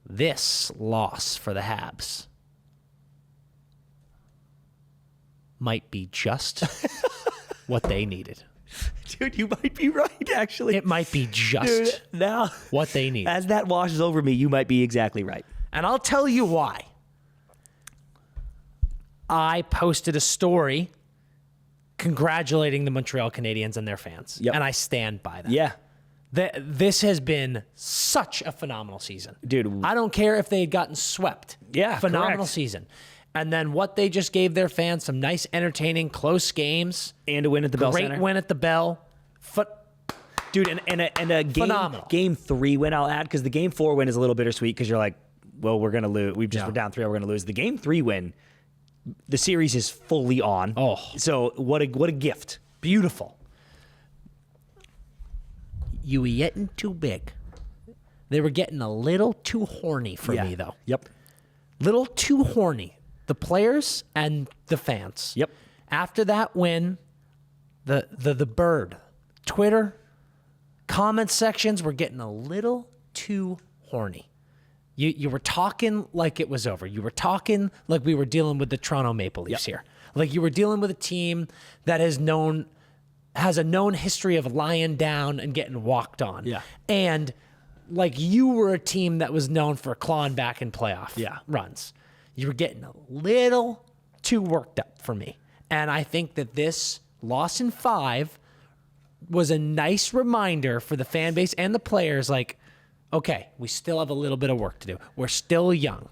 this loss for the Habs might be just what they needed. Dude, you might be right, actually. It might be just now what they need. As that washes over me, you might be exactly right. And I'll tell you why. I posted a story congratulating the Montreal Canadiens and their fans. Yep. And I stand by that. Yeah. This has been such a phenomenal season. Dude. I don't care if they had gotten swept. Yeah, phenomenal correct. season. And then what they just gave their fans, some nice, entertaining, close games. And a win at the Bell Great Center. win at the Bell. Dude, and a game, Phenomenal. game 3 win I'll add, because the game 4 win is a little bittersweet because you're like, well, we're going to lose. We're down 3, we're going to lose. The game 3 win, the series is fully on. Oh. So what a gift. Beautiful. You were getting too big. They were getting a little too horny for me, though. Yep. Little too horny. The players and the fans. Yep. After that win, the bird, Twitter, comment sections were getting a little too horny. You were talking like it was over. You were talking like we were dealing with the Toronto Maple Leafs here. Like you were dealing with a team that has a known history of lying down and getting walked on. Yeah. And like you were a team that was known for clawing back in playoff runs. You were getting a little too worked up for me. And I think that this loss in 5 was a nice reminder for the fan base and the players, like, okay, we still have a little bit of work to do. We're still young.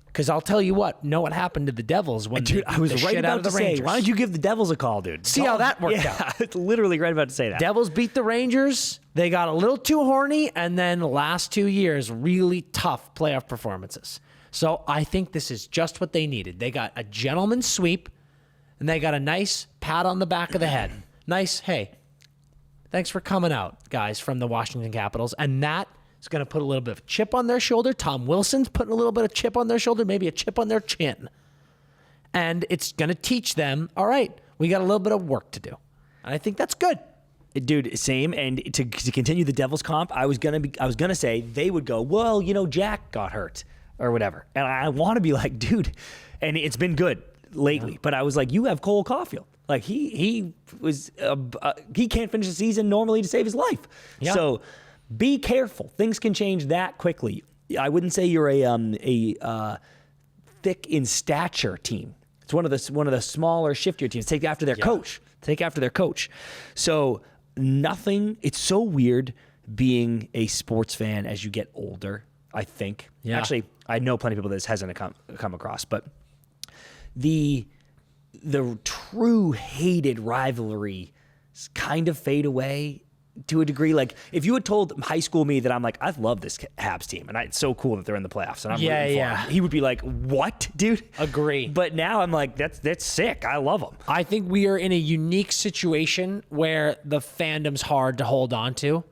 Because I'll tell you what happened to the Devils when Dude, I was right about to say, Rangers. why don't you give the Devils a call, dude? See how that worked out. Yeah, it's literally right about to say that. Devils beat the Rangers. They got a little too horny, and then the last 2 years, really tough playoff performances. So I think this is just what they needed. They got a gentleman's sweep, and they got a nice pat on the back of the head. Nice, hey, thanks for coming out, guys, from the Washington Capitals. And that is going to put a little bit of a chip on their shoulder. Tom Wilson's putting a little bit of chip on their shoulder, maybe a chip on their chin. And it's going to teach them, all right, we got a little bit of work to do. And I think that's good. Dude, same. And to continue the Devils comp, I was gonna say they would go, well, Jack got hurt or whatever, and I want to be like, dude, and it's been good lately, but I was like, you have Cole Caulfield, like he can't finish the season normally to save his life, so be careful. Things can change that quickly. I wouldn't say you're a thick in stature team. It's one of the smaller, shiftier teams. Take after their coach. Take after their coach. So nothing. It's so weird being a sports fan as you get older. I think. Yeah. Actually, I know plenty of people that this hasn't come across, but the true hated rivalry kind of fade away to a degree. Like if you had told high school me that I'm like, I love this Habs team and it's so cool that they're in the playoffs and I'm rooting for them, he would be like, what, dude? Agree. But now I'm like, that's sick. I love them. I think we are in a unique situation where the fandom's hard to hold on to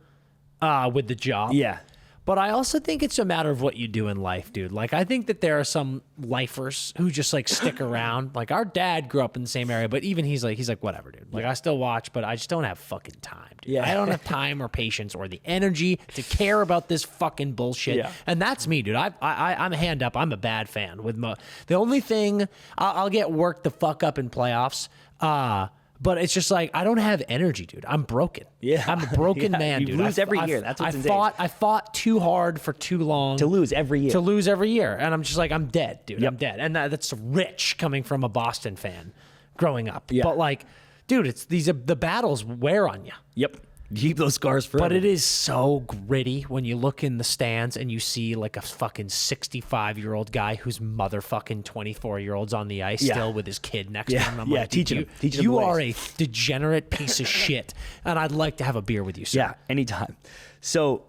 with the job. Yeah. But I also think it's a matter of what you do in life, dude. Like, I think that there are some lifers who just, like, stick around. Like, our dad grew up in the same area, but even he's like, whatever, dude. Like, I still watch, but I just don't have fucking time, dude. Yeah. I don't have time or patience or the energy to care about this fucking bullshit. Yeah. And that's me, dude. I'm a hand up. I'm a bad fan. The only thing, I'll get worked the fuck up in playoffs, but it's just like, I don't have energy, dude. I'm broken. Yeah. I'm a broken man, you dude. lose every year. That's what's insane. I fought too hard for too long. To lose every year. And I'm just like, I'm dead, dude. Yep. I'm dead. And that's rich coming from a Boston fan growing up. Yeah. But like, dude, the battles wear on you. Yep. Keep those scars forever. But it is so gritty when you look in the stands and you see like a fucking 65-year-old guy who's motherfucking 24-year-olds on the ice still with his kid next to him. I'm like, teaching him you the are ways. a degenerate piece of shit, and I'd like to have a beer with you, sir. Yeah, anytime. So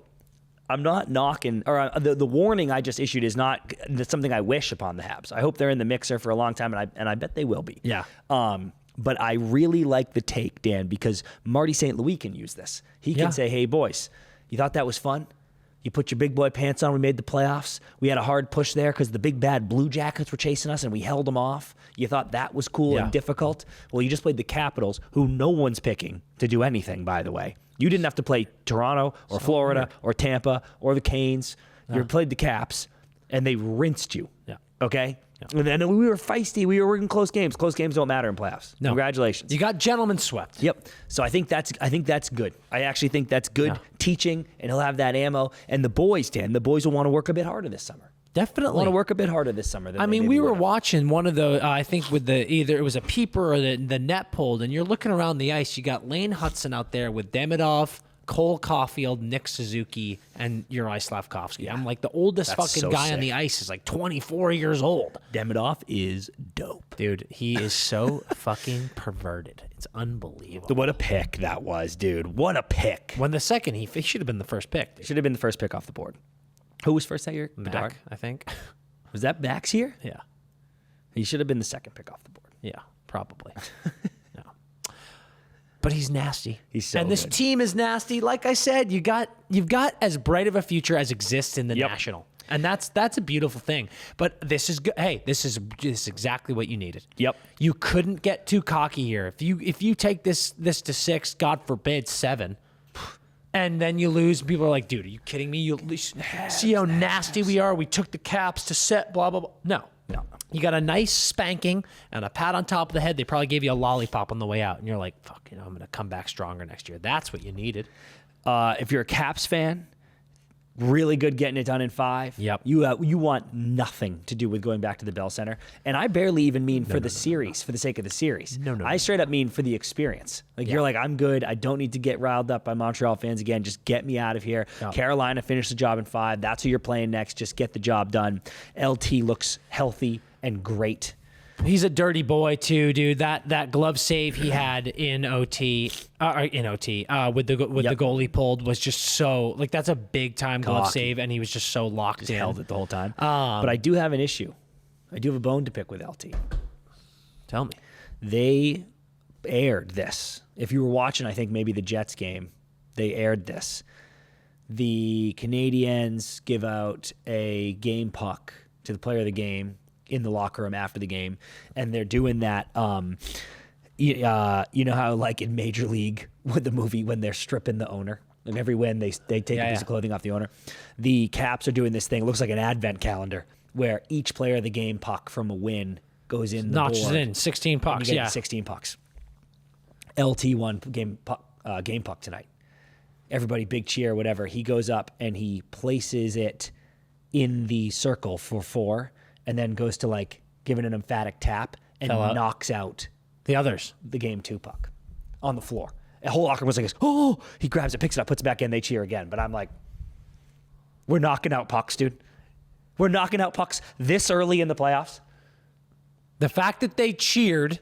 I'm not knocking, or the warning I just issued is not something I wish upon the Habs. I hope they're in the mixer for a long time, and I bet they will be. Yeah. But I really like the take, Dan, because Marty St. Louis can use this. He can say, hey, boys, you thought that was fun? You put your big boy pants on. We made the playoffs. We had a hard push there because the big bad Blue Jackets were chasing us, and we held them off. You thought that was cool and difficult? Well, you just played the Capitals, who no one's picking to do anything, by the way. You didn't have to play Toronto or Florida or Tampa or the Canes. You played the Caps, and they rinsed you. Yeah. Okay? Yeah. And then we were feisty. We were in close games. Close games don't matter in playoffs. No. Congratulations. You got gentlemen swept. Yep. So I think that's good. I actually think that's good teaching, and he'll have that ammo. And the boys, Dan, will want to work a bit harder this summer. Definitely Want to work a bit harder this summer. I mean, we were watching one of the, I think with either it was a peeper or the net pulled, and you're looking around the ice. You got Lane Hudson out there with Demidov, Cole Caulfield, Nick Suzuki, and Uri Slavkovsky. I'm like, the oldest That's fucking so guy on sick. the ice is like 24 years old. Demidov is dope. Dude, he is so fucking perverted. It's unbelievable. What a pick that was, dude. What a pick. When the second, he should have been the first pick. Dude. Should have been the first pick off the board. Who was first that year? Bedard? Back, I think. Was that Bax here? Yeah. He should have been the second pick off the board. Yeah, probably. No. But he's nasty. He's so And this good. team is nasty. Like I said, you've got as bright of a future as exists in the Yep. National. And that's a beautiful thing. But this is good. Hey, this is exactly what you needed. Yep. You couldn't get too cocky here. If you take this to 6, God forbid 7, and then you lose, people are like, dude, are you kidding me? You see how nasty we are? We took the Caps to set, blah, blah, blah. No. You got a nice spanking and a pat on top of the head. They probably gave you a lollipop on the way out. And you're like, fuck, I'm going to come back stronger next year. That's what you needed. If you're a Caps fan, really good getting it done in 5. Yep. You want nothing to do with going back to the Bell Center. And I barely even mean for the series, for the sake of the series. I straight up mean for the experience. Like, you're like, I'm good. I don't need to get riled up by Montreal fans again. Just get me out of here. Yep. Carolina finished the job in 5. That's who you're playing next. Just get the job done. LT looks healthy and great. He's a dirty boy too, dude. That glove save he had in OT, with the goalie pulled was just so, like, that's a big time glove Cocky. save, and he was just so locked in. Held it the whole time. But I do have an issue. I do have a bone to pick with LT. Tell me. They aired this. If you were watching, I think maybe the Jets game, they aired this. The Canadiens give out a game puck to the player of the game in the locker room after the game, and they're doing that. You know how, like, in Major League with the movie when they're stripping the owner, and every win they take a piece of clothing off the owner. The Caps are doing this thing. It looks like an advent calendar where each player of the game puck from a win goes in the Notches board. in 16 pucks. You get Yeah. 16 pucks. LT won game puck tonight. Everybody big cheer, whatever. He goes up and he places it in the circle for 4, and then goes to, like, giving an emphatic tap and Fell out. knocks out The others. the game 2 puck on the floor. The whole locker room was like, oh, he grabs it, picks it up, puts it back in, they cheer again. But I'm like, we're knocking out pucks, dude. We're knocking out pucks this early in the playoffs. The fact that they cheered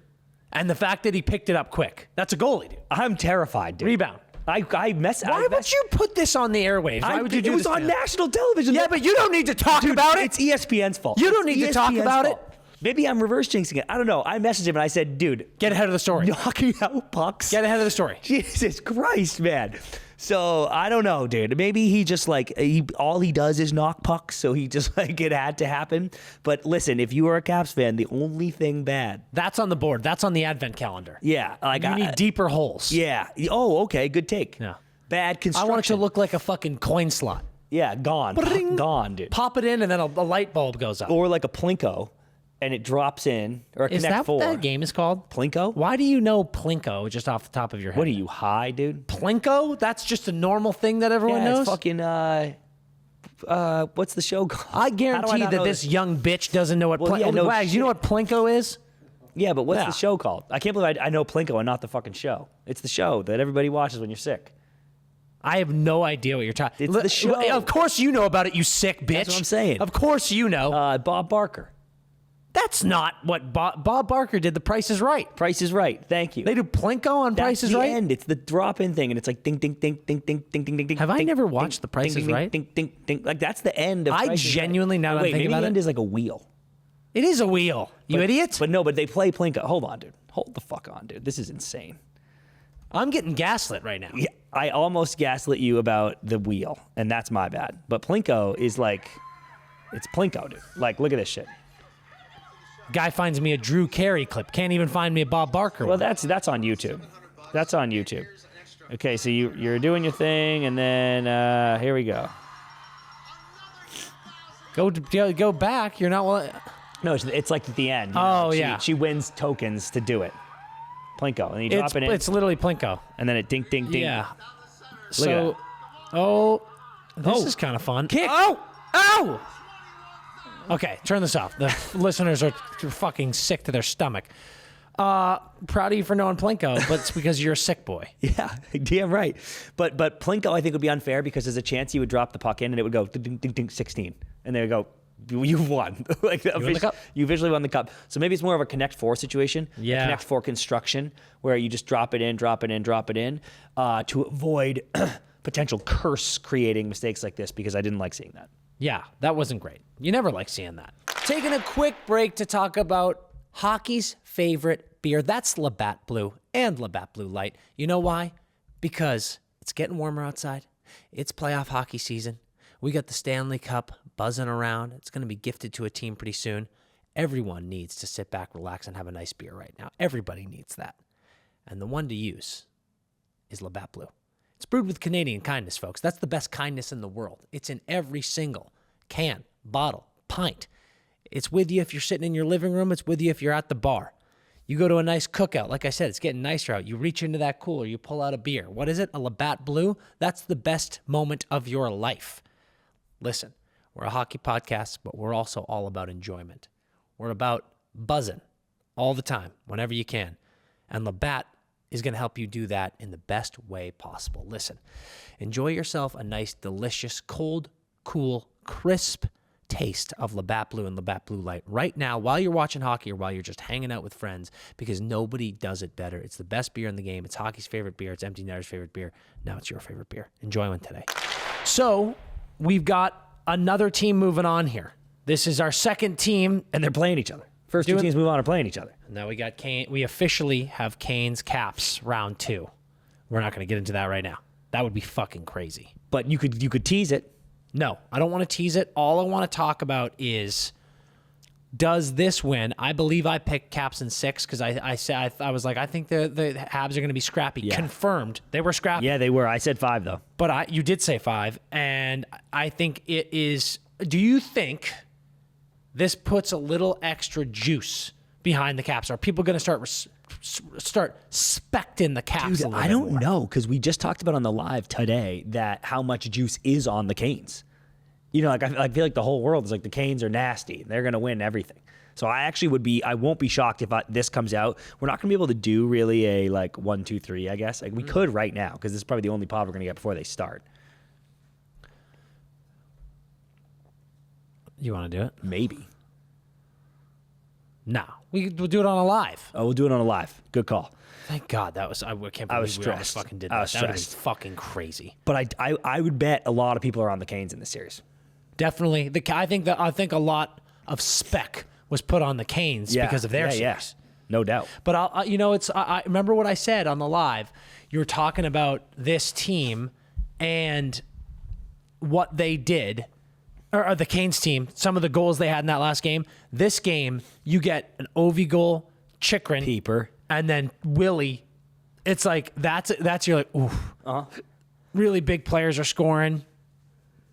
and the fact that he picked it up quick. That's a goalie, dude. I'm terrified, dude. Rebound. Why would you put this on the airwaves? Why would you do it was this? on to him? national television. Yeah, but you don't need to talk Dude, about it. It's ESPN's fault. You don't It's need to talk ESPN's about fault. Maybe I'm reverse jinxing it. I don't know. I messaged him and I said, dude, Get ahead of the story. knocking out pucks. Get ahead of the story. Jesus Christ, man. So I don't know, dude. Maybe he just, like, all he does is knock pucks, so he just, like, it had to happen. But listen, if you are a Caps fan, the only thing bad, That's on the board. That's on the advent calendar. yeah, like, You need deeper holes. yeah. Oh, okay, good take. Yeah. Bad I construction. want it to look like a fucking coin slot. yeah, gone, Bring. gone, dude. Pop it in, and then a light bulb goes up. Or like a Plinko, and it drops in, or a Is Connect that 4. what that game is called? Plinko? Why do you know Plinko just off the top of your head? What are you, high, dude? Plinko? That's just a normal thing that everyone Yeah, knows? it's fucking, what's the show called? I How do guarantee not that know this young bitch doesn't know what Well, yeah, no Wags, you know what Plinko is? Yeah, but what's Yeah. the show called? I can't believe I know Plinko and not the fucking show. It's the show that everybody watches when you're sick. I have no idea what you're talking It's the show. Of course you know about it, you sick bitch. That's what I'm saying. Of course you know. Bob Barker. That's not what Bob Barker did. The Price is Right. Price is Right. Thank you. They do Plinko on That's Price is the Right? end. It's the drop-in thing, and it's like ding, ding, ding, ding, ding, ding, ding, ding, ding. Have I ding, never ding, watched The Price ding, is ding, Right? Ding, ding, ding. Like, that's the end of I Price is Right. genuinely, now that I'm Wait, thinking maybe about the end it- is like a wheel. It is a wheel. You idiot. But they play Plinko. Hold on, dude. Hold the fuck on, dude. This is insane. I'm getting gaslit right now. Yeah, I almost gaslit you about the wheel, and that's my bad. But Plinko is like, it's Plinko, dude. Like, look at this shit. Guy finds me a Drew Carey clip. Can't even find me a Bob Barker Well, one. that's on YouTube. That's on YouTube. Okay, so you're doing your thing, and then here we go. Go back. You're not. No, it's like at the end. you Oh, know, yeah. She wins tokens to do it. Plinko, and you drop it in, It's literally Plinko. and then it ding, ding, ding. Yeah. Look So, at this Oh. is kind of fun. Kick. Oh! Okay, turn this off. The listeners are fucking sick to their stomach. Proud of you for knowing Plinko, but it's because you're a sick boy. Yeah, damn right. But Plinko, I think, would be unfair because there's a chance he would drop the puck in and it would go ding, ding, ding, 16. And they would go, you've won. Like won the cup. You officially won the cup. So maybe it's more of a Connect 4 situation. Yeah. Connect 4 construction where you just drop it in to avoid potential curse creating mistakes like this because I didn't like seeing that. Yeah, that wasn't great. You never like seeing that. Taking a quick break to talk about hockey's favorite beer. That's Labatt Blue and Labatt Blue Light. You know why? Because it's getting warmer outside. It's playoff hockey season. We got the Stanley Cup buzzing around. It's going to be gifted to a team pretty soon. Everyone needs to sit back, relax, and have a nice beer right now. Everybody needs that. And the one to use is Labatt Blue. It's brewed with Canadian kindness, folks. That's the best kindness in the world. It's in every single can, bottle, pint. It's with you if you're sitting in your living room. It's with you if you're at the bar. You go to a nice cookout. Like I said, it's getting nicer out. You reach into that cooler. You pull out a beer. What is it? A Labatt Blue? That's the best moment of your life. Listen, we're a hockey podcast, but we're also all about enjoyment. We're about buzzing all the time, whenever you can. And Labatt is going to help you do that in the best way possible. Listen, enjoy yourself a nice, delicious, cold, cool, crisp taste of Labatt Blue and Labatt Blue Light right now while you're watching hockey or while you're just hanging out with friends, because nobody does it better. It's the best beer in the game. It's hockey's favorite beer. It's Empty Netter's favorite beer. Now it's your favorite beer. Enjoy one today. So we've got another team moving on here. This is our second team. And they're playing each other. First two teams move on are playing each other. Now we got Kane. We officially have Canes Caps round 2. We're not going to get into that right now. That would be fucking crazy. But you could tease it. No, I don't want to tease it. All I want to talk about is, does this win? I believe I picked Caps in 6 because I said I was like, I think the Habs are going to be scrappy. Yeah. Confirmed, they were scrappy. Yeah, they were. I said 5 though. But you did say 5, and I think it is. Do you think this puts a little extra juice behind the Caps? Are people going to start specting the Caps? Dude, I don't know, because we just talked about on the live today that how much juice is on the Canes. You know, like I feel like the whole world is like the Canes are nasty. They're going to win everything. So I won't be shocked if this comes out. We're not going to be able to do really a like 1, 2, 3, I guess. Like we could right now, because this is probably the only pod we're going to get before they start. You want to do it? Maybe. No, we'll do it on a live. Oh, we'll do it on a live. Good call. Thank God that was. I can't believe was we stressed. fucking did I that. was That would be stressed. fucking crazy. But I would bet a lot of people are on the Canes in this series. Definitely, I think a lot of spec was put on the Canes because of their series. Yeah. No doubt. But I remember what I said on the live. You were talking about this team and what they did, or the Canes team. Some of the goals they had in that last game. This game, you get an Ovi goal, Chikrin, Peeper, and then Willie. It's like that's you're like, oof. Really big players are scoring.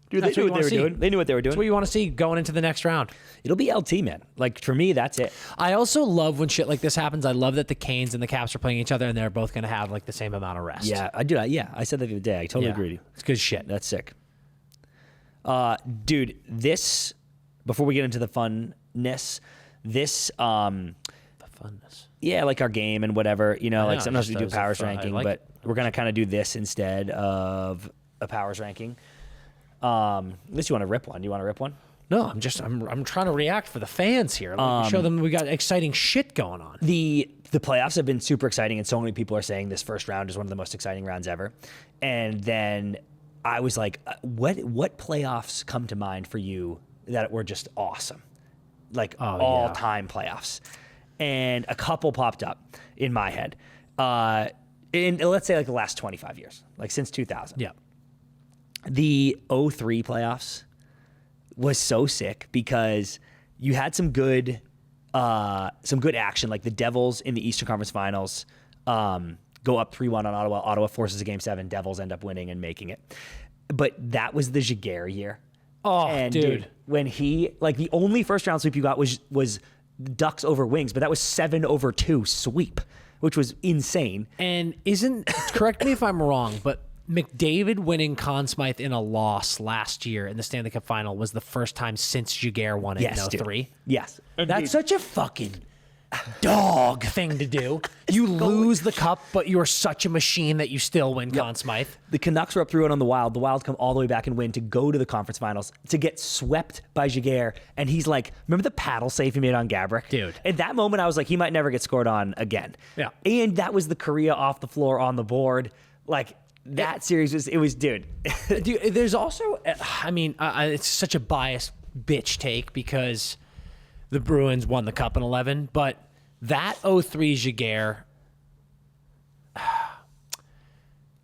Dude, That's they knew what what they were doing. They knew what they were doing. That's what you want to see going into the next round. It'll be LT, man. Like, for me, that's it. I also love when shit like this happens. I love that the Canes and the Caps are playing each other and they're both going to have like the same amount of rest. Yeah, I do. Yeah, I said that the other day. I totally agree with you. It's good shit. That's sick. Dude, this, before we get into the funness, this, The funness. yeah, like our game and whatever, you know, like know, sometimes we just do as a powers fun- I ranking, like but it. we're going to kind of do this instead of a powers ranking. Unless you want to rip one. Do you want to rip one? No, I'm trying to react for the fans here. Like, show them we got exciting shit going on. The playoffs have been super exciting, and so many people are saying this first round is one of the most exciting rounds ever. And then I was like, what playoffs come to mind for you that were just awesome? Like all-time playoffs. And a couple popped up in my head. In let's say like the last 25 years, like since 2000. Yeah. The 03 playoffs was so sick because you had some good action. Like the Devils in the Eastern Conference Finals go up 3-1 on Ottawa. Ottawa forces a Game 7. Devils end up winning and making it. But that was the Giguère year. Oh, and dude. When he, like, the only first round sweep you got was Ducks over Wings, but that was 7-2 sweep, which was insane. And correct me if I'm wrong, but McDavid winning Conn Smythe in a loss last year in the Stanley Cup Final was the first time since Giguère won it in 03. Yes. That's such a fucking dog thing to do. You lose the cup, but you're such a machine that you still win Conn Smythe. The Canucks were up 3-1 on the Wild. The Wild come all the way back and win to go to the conference finals, to get swept by Jaguar. And he's like, remember the paddle save he made on Gabrick? Dude. At that moment, I was like, he might never get scored on again. Yeah. And that was the Korea off the floor on the board. Like, that series was, dude. Dude, there's also, I mean, it's such a biased bitch take because the Bruins won the cup in 11, but that 03 Jaguar,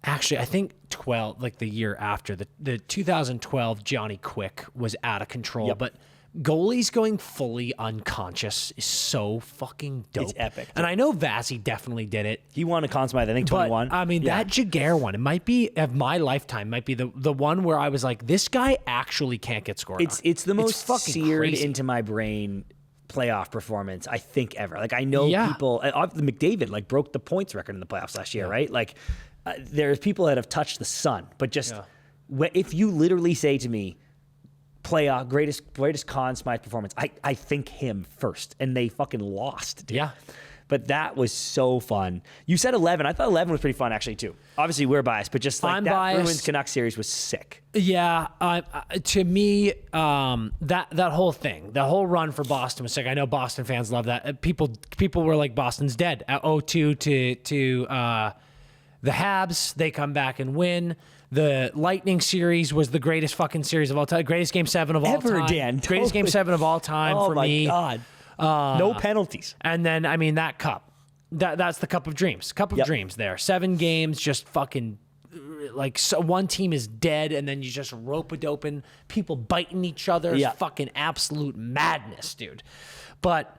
actually, I think 12, like the year after, the 2012 Johnny Quick was out of control, but goalies going fully unconscious is so fucking dope. It's epic. And I know Vasi definitely did it. He won a Conn Smythe, I think, But 21. I mean, that Jaguar one, it might be of my lifetime, might be the one where I was like, this guy actually can't get scored on. It's the most fucking seared crazy. into my brain playoff performance I think ever. Like, I know people, McDavid like broke the points record in the playoffs last year, right? Like, there's people that have touched the sun, but just if you literally say to me, playoff greatest Conn Smythe performance, I think him first, and they fucking lost, dude. Yeah. But that was so fun. You said 11. I thought 11 was pretty fun, actually, too. Obviously, we're biased, but just like I'm that biased. Bruins Canucks series was sick. Yeah, to me, that whole thing, the whole run for Boston was sick. I know Boston fans love that. People were like, Boston's dead. At 0-2 to the Habs, they come back and win. The Lightning series was the greatest fucking series of all time. Greatest Game 7 of all Ever, time. Dan. Greatest Game 7 of all time for me. Oh, my God. No penalties. And then, I mean, that cup. That's the Cup of Dreams. Cup of Dreams there. 7 games, just fucking, like, so one team is dead, and then you just rope-a-doping, people biting each other. Yeah. Fucking absolute madness, dude. But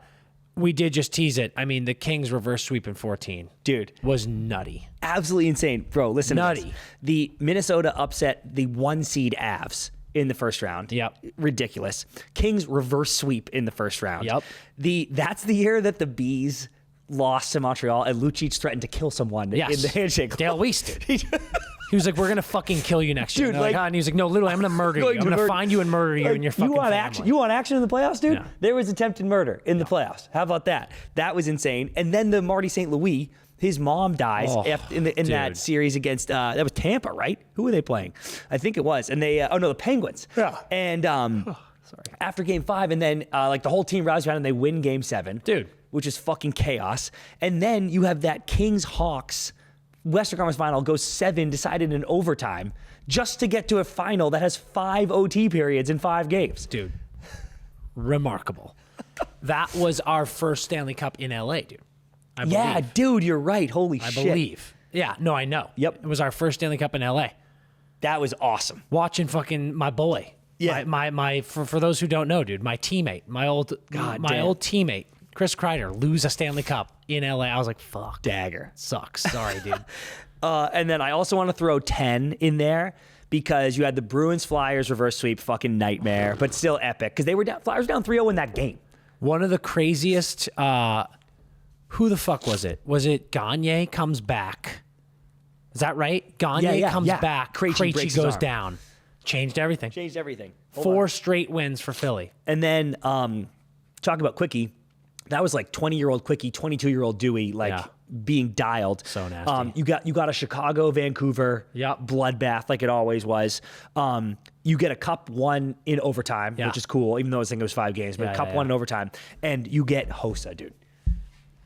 we did just tease it. I mean, the Kings reverse sweep in 14. Dude. Was nutty. Absolutely insane. Bro, listen to Nutty. this. The Minnesota upset the 1-seed Avs in the first round. Yep. Ridiculous. Kings reverse sweep in the first round. Yep. That's the year that the Bees lost to Montreal and Lucic threatened to kill someone in the handshake. Dale Weiss did. He was like, we're going to fucking kill you next year. Dude, And they're like- and he was like, no, literally, I'm going to murder you. I'm going to find you and murder you and your fucking you want family. action? You want action in the playoffs, dude? Yeah. There was attempted murder in the playoffs. How about that? That was insane. And then the Marty St. Louis, his mom dies in that dude. series against that was Tampa, right? Who were they playing? I think it was. And they the Penguins. Yeah. And after Game 5, and then like the whole team rallies around and they win Game 7, Dude. which is fucking chaos. And then you have that Kings Hawks Western Conference Final goes 7, decided in overtime, just to get to a final that has 5 OT periods in 5 games. Dude, remarkable. That was our first Stanley Cup in LA, dude. I believe. Yeah, dude, you're right. Holy I shit. believe. Yeah, no, I know. Yep. It was our first Stanley Cup in LA. That was awesome. Watching fucking my boy. Yeah. My for those who don't know, dude, my teammate, my old damn. old teammate, Chris Kreider, lose a Stanley Cup in LA. I was like, fuck. Dagger. Sucks. Sorry, dude. And then I also want to throw 10 in there because you had the Bruins Flyers reverse sweep, fucking nightmare, but still epic because they were down. Flyers were down 3-0 in that game. One of the craziest. Who the fuck was it? Was it Gagne comes back? Is that right? Gagne comes back. Krejci breaks his goes arm. down. Changed everything. Changed everything. 4 straight wins for Philly. And then talk about Quickie. That was like 20-year-old Quickie, 22-year-old Dewey, like Yeah. being dialed. So nasty. You got a Chicago, Vancouver bloodbath like it always was. You get a Cup 1 in overtime, which is cool, even though I think it was 5 games, but Cup 1 in overtime. And you get Hossa, dude,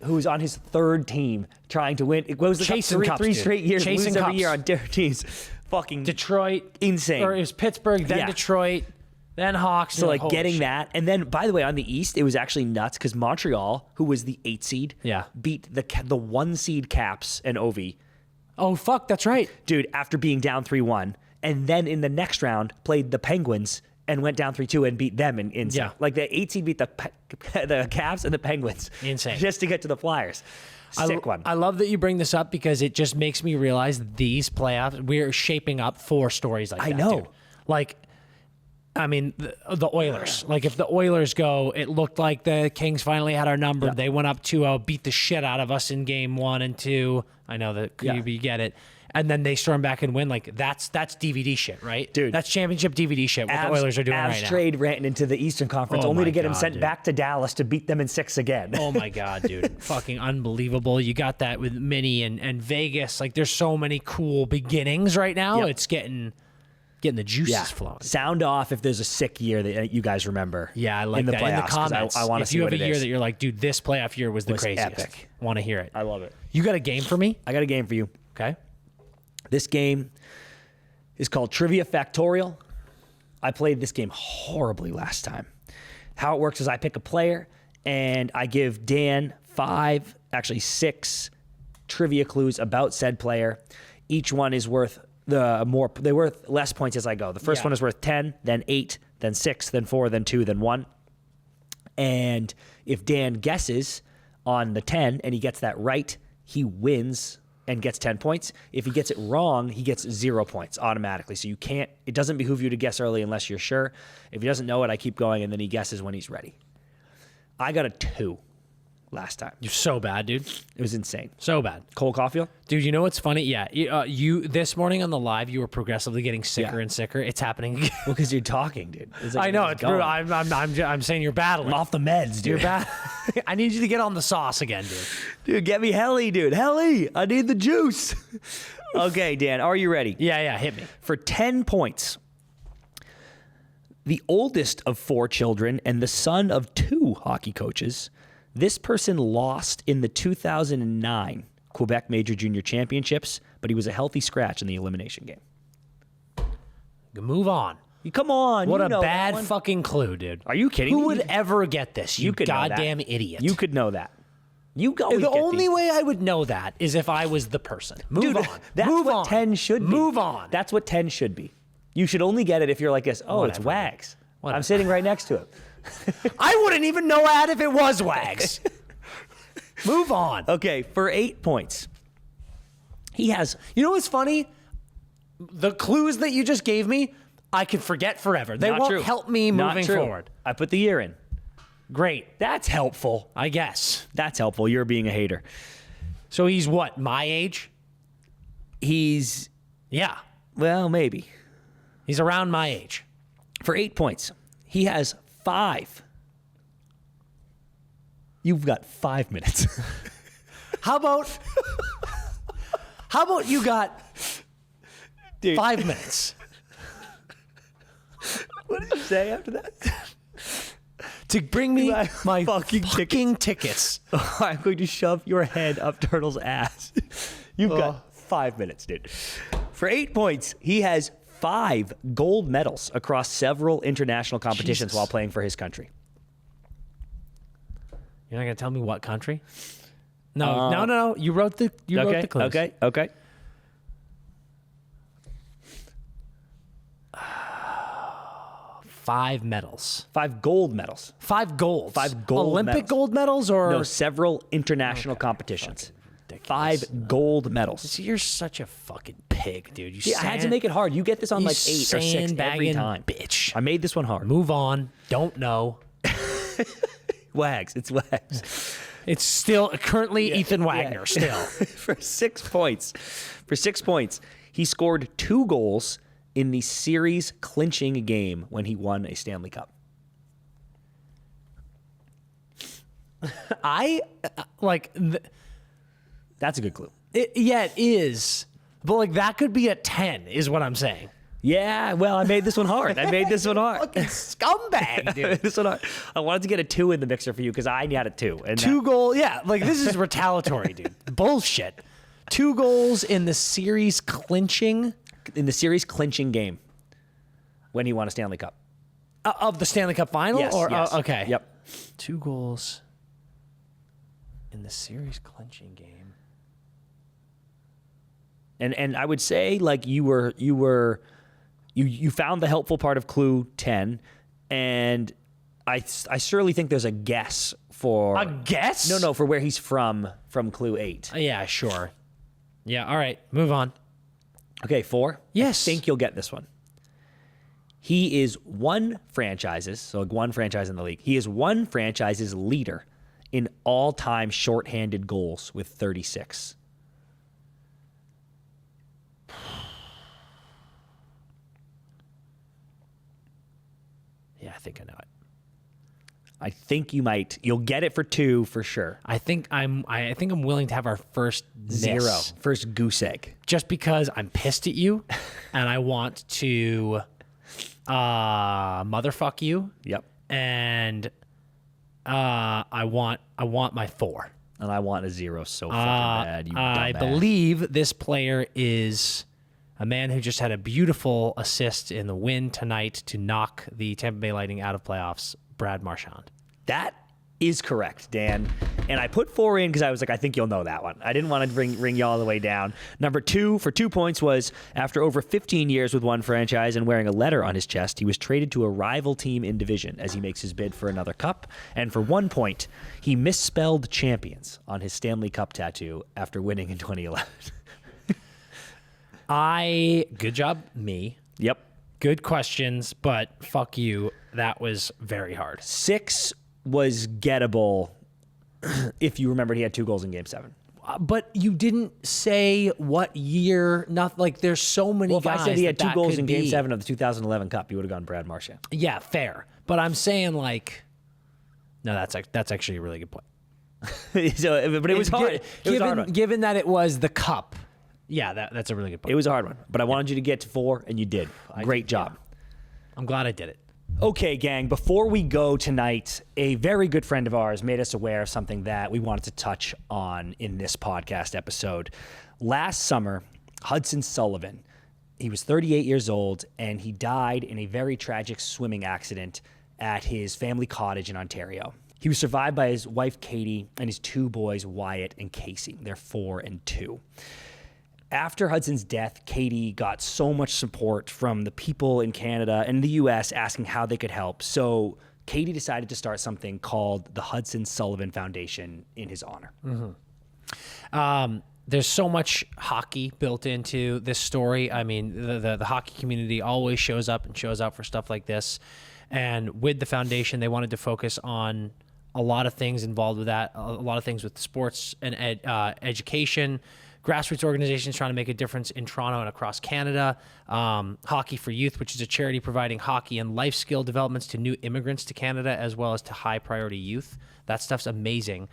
who's on his 3rd team trying to win. It was the Chasing Cup, cups, three dude. straight years, Chasing loses every cups. year on different teams. Fucking Detroit. insane. Or it was Pittsburgh, then Yeah. Detroit, then Hawks. So, like, holy getting shit. that. And then, by the way, on the East, it was actually nuts because Montreal, who was the 8 seed, beat the 1 seed Caps and Ovi. Oh, fuck, that's right. Dude, after being down 3-1. And then in the next round, played the Penguins and went down 3-2 and beat them in Yeah. Like, the 8 seed beat the Caps and the Penguins. Insane. Just to get to the Flyers. Sick one. I love that you bring this up because it just makes me realize these playoffs, we're shaping up for stories like that. I know. Dude. Like, I mean, the Oilers. Like, if the Oilers go, it looked like the Kings finally had our number. They went up 2-0, beat the shit out of us in game 1 and 2. I know that you get it. and then they storm back and win. Like that's DVD shit, right? Dude. That's championship DVD shit, what the Oilers are doing right now. trade ran into the Eastern Conference Oh only my to get him God, sent dude. back to Dallas to beat them in 6 again. Oh my God, dude. Fucking unbelievable. You got that with Minnie and Vegas. Like there's so many cool beginnings right now. Yep. It's getting the juices flowing. Sound off if there's a sick year that you guys remember. Yeah, I like in the that. playoffs, In the 'cause comments, I want to if see you have what a it year is. that you're like, dude, this playoff year was the Was craziest. epic. Want to hear it. I love it. You got a game for me? I got a game for you. Okay. This game is called Trivia Factorial. I played this game horribly last time. How it works is I pick a player and I give Dan 6 trivia clues about said player. Each one is worth they're worth less points as I go. The first one is worth 10, then 8, then 6, then 4, then 2, then 1. And if Dan guesses on the 10 and he gets that right, he wins and gets 10 points. If he gets it wrong, he gets 0 points automatically. So it doesn't behoove you to guess early unless you're sure. If he doesn't know it, I keep going and then he guesses when he's ready. I got a 2 last time. You're so bad, dude. It was insane. So bad. Cole Caulfield? Dude, you know what's funny? Yeah, you this morning on the live, you were progressively getting sicker and sicker. It's happening again. Well, because you're talking, dude. It's like I know it's it's going. brutal. I'm saying you're battling. I'm off the meds, dude. You're bad. I need you to get on the sauce again, dude. Dude, get me Helly, dude. Helly, I need the juice. Okay, Dan, are you ready? Yeah, hit me. For 10 points, the oldest of 4 children and the son of 2 hockey coaches, this person lost in the 2009 Quebec Major Junior Championships, but he was a healthy scratch in the elimination game. Move on. Come on. What you a know that bad one. fucking clue, dude. Are you kidding Who me? would ever get this? You could know that. goddamn idiot. You could know that. You go. The only way I would know that is if I was the person. Move on. That's Move what on. 10 should be. Move on. That's what 10 should be. You should only get it if you're like this. Oh, it's Whatever. Wags. Whatever. I'm sitting right next to him. I wouldn't even know that if it was Wags. Move on. Okay, for 8 points. He has. You know what's funny? The clues that you just gave me, I can forget forever. They Not won't true. help me Not moving true. forward. I put the year in. Great. That's helpful. I guess. That's helpful. You're being a hater. So he's what? My age? He's, Yeah. well, maybe. He's around my age. For 8 points, he has 5. You've got 5 minutes. How about you got Dude. 5 minutes What did you say after that? to bring me my fucking fucking tickets. I'm going to shove your head up Turtle's ass. You've got 5 minutes, dude. For 8 points, he has 5 gold medals across several international competitions Jesus. while playing for his country. You're not gonna tell me what country? No. You wrote the clues. Okay. 5 medals. 5 gold medals. 5 golds. 5 gold Olympic medals. gold medals or No, several international competitions. ridiculous. 5 gold medals. See, you're such a fucking pig, dude. Yeah, I had to make it hard. You get this on you like 8 or 6 every sandbagging time. bitch. I made this one hard. Move on. Don't know. Wags. It's Wags. It's still currently Ethan Wagner. Still. For 6 points. For 6 points, he scored 2 goals in the series clinching game when he won a Stanley Cup. I like. That's a good clue. It is, but like that could be a 10, is what I'm saying. Yeah, well, I made this one hard. Fucking scumbag, dude. This one hard. I wanted to get a 2 in the mixer for you because I had a 2. And 2 goal. Yeah, like this is retaliatory, dude. Bullshit. 2 goals in the series clinching in the series clinching game when he won a Stanley Cup. of the Stanley Cup final. Yes, or yes. Okay. Yep. 2 goals in the series clinching game. And I would say like you found the helpful part of clue 10, and I surely think there's a guess for A guess? No, for where he's from clue 8. Yeah, sure. Yeah. All right. Move on. Okay, 4. Yes. I think you'll get this one. He is one franchise in the league. He is one franchise's leader in all-time shorthanded goals with 36. I think I know it. I think you might. You'll get it for 2 for sure. I think I'm willing to have our first Zero. miss, First goose egg. just because I'm pissed at you, and I want to motherfuck you, Yep. and I want my 4. And I want a 0 so fucking bad. You I dumbass. believe this player is a man who just had a beautiful assist in the win tonight to knock the Tampa Bay Lightning out of playoffs, Brad Marchand. That is correct, Dan. And I put 4 in because I was like, I think you'll know that one. I didn't want to ring you all the way down. Number 2 for 2 points was after over 15 years with one franchise and wearing a letter on his chest, he was traded to a rival team in division as he makes his bid for another cup. And for 1 point, he misspelled champions on his Stanley Cup tattoo after winning in 2011. Good job, me. Yep. Good questions, but fuck you. That was very hard. 6 was gettable if you remembered he had 2 goals in Game 7. But you didn't say what year. Nothing. Like there's so many Well, if guys. I said he had 2 goals could in Game be. 7 of the 2011 Cup, you would have gone Brad Marchand. Yeah, fair. But I'm saying like, no, that's actually a really good point. But it was hard. It was a hard one. Given that it was the cup. Yeah, that's a really good point. It was a hard one, but I wanted you to get to 4, and you did. Great job. I'm glad I did it. Okay, gang, before we go tonight, a very good friend of ours made us aware of something that we wanted to touch on in this podcast episode. Last summer, Hudson Sullivan, he was 38 years old, and he died in a very tragic swimming accident at his family cottage in Ontario. He was survived by his wife, Katie, and his 2 boys, Wyatt and Casey. They're 4 and 2. After Hudson's death, Katie got so much support from the people in Canada and the U.S. asking how they could help. So Katie decided to start something called the Hudson Sullivan Foundation in his honor. There's so much hockey built into this story. I mean, the hockey community always shows up and shows out for stuff like this. And with the foundation, they wanted to focus on a lot of things involved with that, a lot of things with sports and education, grassroots organizations trying to make a difference in Toronto and across Canada, Hockey for Youth, which is a charity providing hockey and life skill developments to new immigrants to Canada, as well as to high priority youth. That stuff's amazing.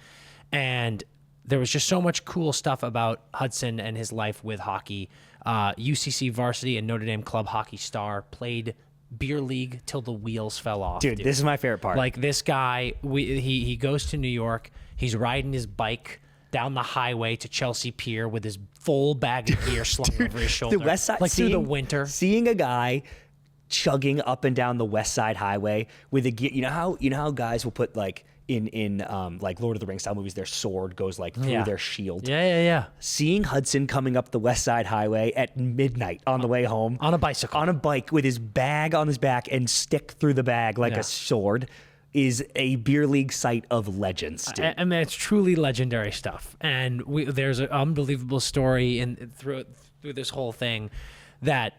And there was just so much cool stuff about Hudson and his life with hockey. UCC varsity and Notre Dame club hockey star, played beer league till the wheels fell off. Dude, this is my favorite part. Like this guy, he goes to New York. He's riding his bike down the highway to Chelsea Pier with his full bag of gear slung over his shoulder. The West Side, like through the winter. Seeing a guy chugging up and down the West Side Highway with a gear. You know how guys will put like in like Lord of the Rings style movies, their sword goes like through their shield. Yeah. Seeing Hudson coming up the West Side Highway at midnight on the way home On a bicycle. on a bike with his bag on his back and stick through the bag like a sword is a beer league sight of legends, dude. I mean, it's truly legendary stuff. And there's an unbelievable story through this whole thing that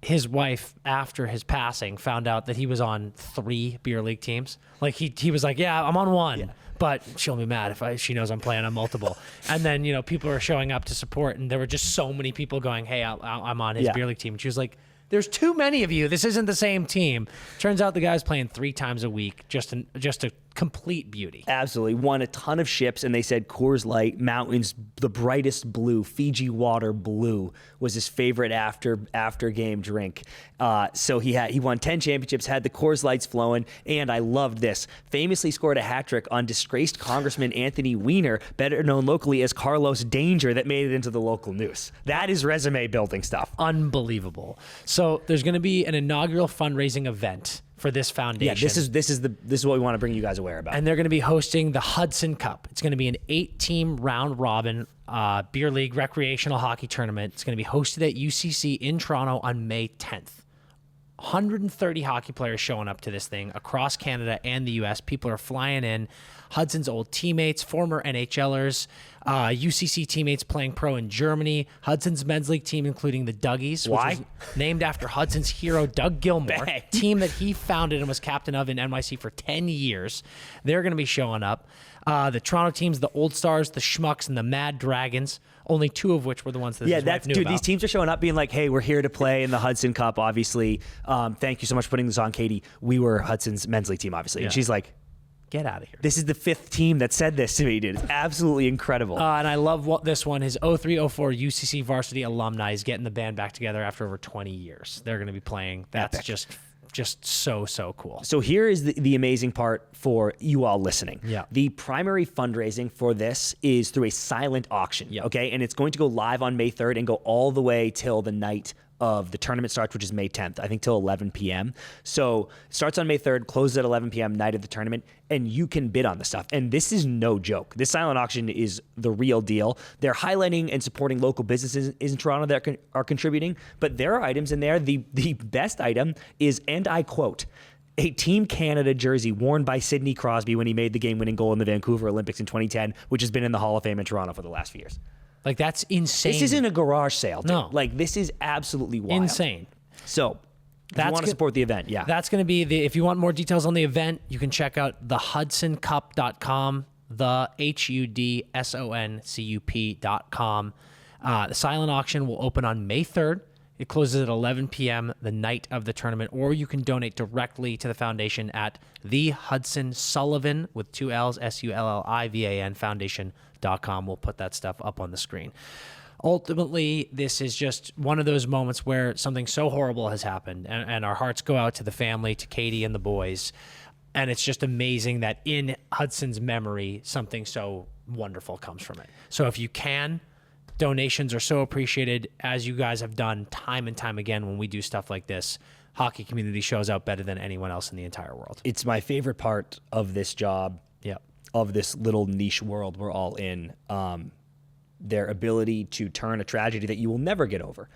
his wife, after his passing, found out that he was on 3 beer league teams. Like he was like, yeah, I'm on 1. But she'll be mad if she knows I'm playing on multiple. And then, people are showing up to support, and there were just so many people going, hey, I'm on his beer league team. And she was like, there's too many of you. This isn't the same team. Turns out the guy's playing 3 times a week. Just a complete beauty. Absolutely. Won a ton of ships, and they said Coors Light, Mountains, the brightest blue, Fiji water blue was his favorite after game drink. So he won 10 championships, had the Coors Lights flowing, and I loved this. Famously scored a hat trick on disgraced Congressman Anthony Weiner, better known locally as Carlos Danger, that made it into the local news. That is resume building stuff. Unbelievable. So there's going to be an inaugural fundraising event for this foundation. Yeah, this is what we want to bring you guys aware about. And they're going to be hosting the Hudson Cup. It's going to be an 8-team round robin beer league recreational hockey tournament. It's going to be hosted at UCC in Toronto on May 10th. 130 hockey players showing up to this thing across Canada and the U.S. People are flying in. Hudson's old teammates, former NHLers, UCC teammates playing pro in Germany, Hudson's men's league team, including the Duggies, which was named after Hudson's hero, Doug Gilmore, team that he founded and was captain of in NYC for 10 years. They're going to be showing up. The Toronto teams, the Old Stars, the Schmucks, and the Mad Dragons, only 2 of which were the ones that Yeah, his wife knew dude. about. These teams are showing up, being like, "Hey, we're here to play in the Hudson Cup. Obviously, thank you so much for putting this on, Katie. We were Hudson's men's league team, obviously." And she's like, Get out of here. "This is the 5th team that said this to me, dude. It's absolutely incredible." And I love this one. His 03-04 UCC varsity alumni is getting the band back together after over 20 years. They're going to be playing. That's Epic. just so cool. So here is the amazing part for you all listening. Yeah. The primary fundraising for this is through a silent auction. Yeah. Okay. And it's going to go live on May 3rd and go all the way till the night of the tournament starts, which is May 10th, I think till 11 p.m. So it starts on May 3rd, closes at 11 p.m. night of the tournament, and you can bid on the stuff. And this is no joke. This silent auction is the real deal. They're highlighting and supporting local businesses in Toronto that are contributing, but there are items in there. The best item is, and I quote, a Team Canada jersey worn by Sidney Crosby when he made the game-winning goal in the Vancouver Olympics in 2010, which has been in the Hall of Fame in Toronto for the last few years. Like, that's insane. This isn't a garage sale, dude. No. Like, this is absolutely wild. insane. So, if you want to support the event, yeah. That's going to be if you want more details on the event, you can check out thehudsoncup.com, the HUDSONCUP.com. The silent auction will open on May 3rd. It closes at 11 p.m. the night of the tournament, or you can donate directly to the foundation at the Hudson Sullivan with 2 L's, SULLIVAN foundation.com. We'll put that stuff up on the screen. Ultimately, this is just one of those moments where something so horrible has happened, and our hearts go out to the family, to Katie and the boys. And it's just amazing that in Hudson's memory, something so wonderful comes from it. So if you can, donations are so appreciated, as you guys have done time and time again when we do stuff like this. Hockey community shows out better than anyone else in the entire world. It's my favorite part of this job, of this little niche world we're all in. Their ability to turn a tragedy that you will never get over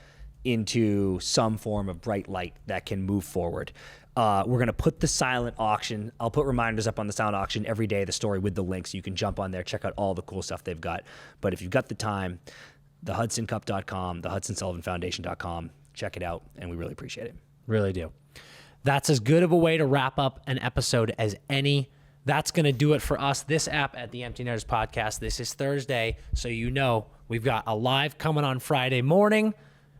into some form of bright light that can move forward. We're going to put the silent auction. I'll put reminders up on the silent auction every day, the story with the link, so you can jump on there, check out all the cool stuff they've got. But if you've got the time, thehudsoncup.com, thehudsonsullivanfoundation.com, check it out, and we really appreciate it. Really do. That's as good of a way to wrap up an episode as any. That's going to do it for us, this app at the Empty Netters Podcast. This is Thursday, so you know we've got a live coming on Friday morning,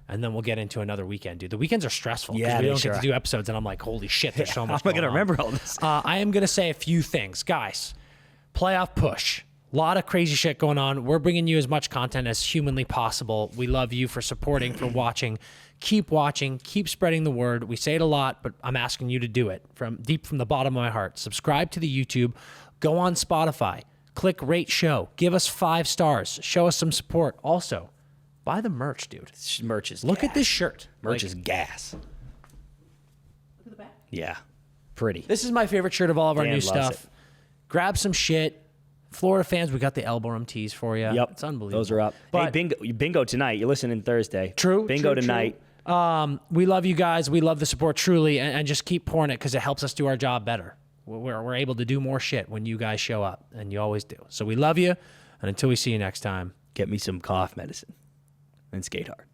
and then we'll get into another weekend, dude. The weekends are stressful because we don't get to do episodes, and I'm like, holy shit, there's so much How am I going going to on. remember all this? I am going to say a few things. Guys, playoff push. A lot of crazy shit going on. We're bringing you as much content as humanly possible. We love you for supporting, for watching. Keep watching. Keep spreading the word. We say it a lot, but I'm asking you to do it from deep from the bottom of my heart. Subscribe to the YouTube. Go on Spotify. Click rate show. Give us 5 stars. Show us some support. Also, buy the merch, dude. Merch is Look gas. at this shirt. Merch is gas. Look at the back. Yeah. Pretty. This is my favorite shirt of all of our Dan new loves stuff. it. Grab some shit. Florida fans, we got the elbow room tees for you. Yep. It's unbelievable. Those are up. But Hey, bingo tonight. You're listening Thursday. True. Bingo true, tonight. True. We love you guys. We love the support truly, and just keep pouring it because it helps us do our job better. We're able to do more shit when you guys show up, and you always do. So we love you, and until we see you next time, Get me some cough medicine and skate hard.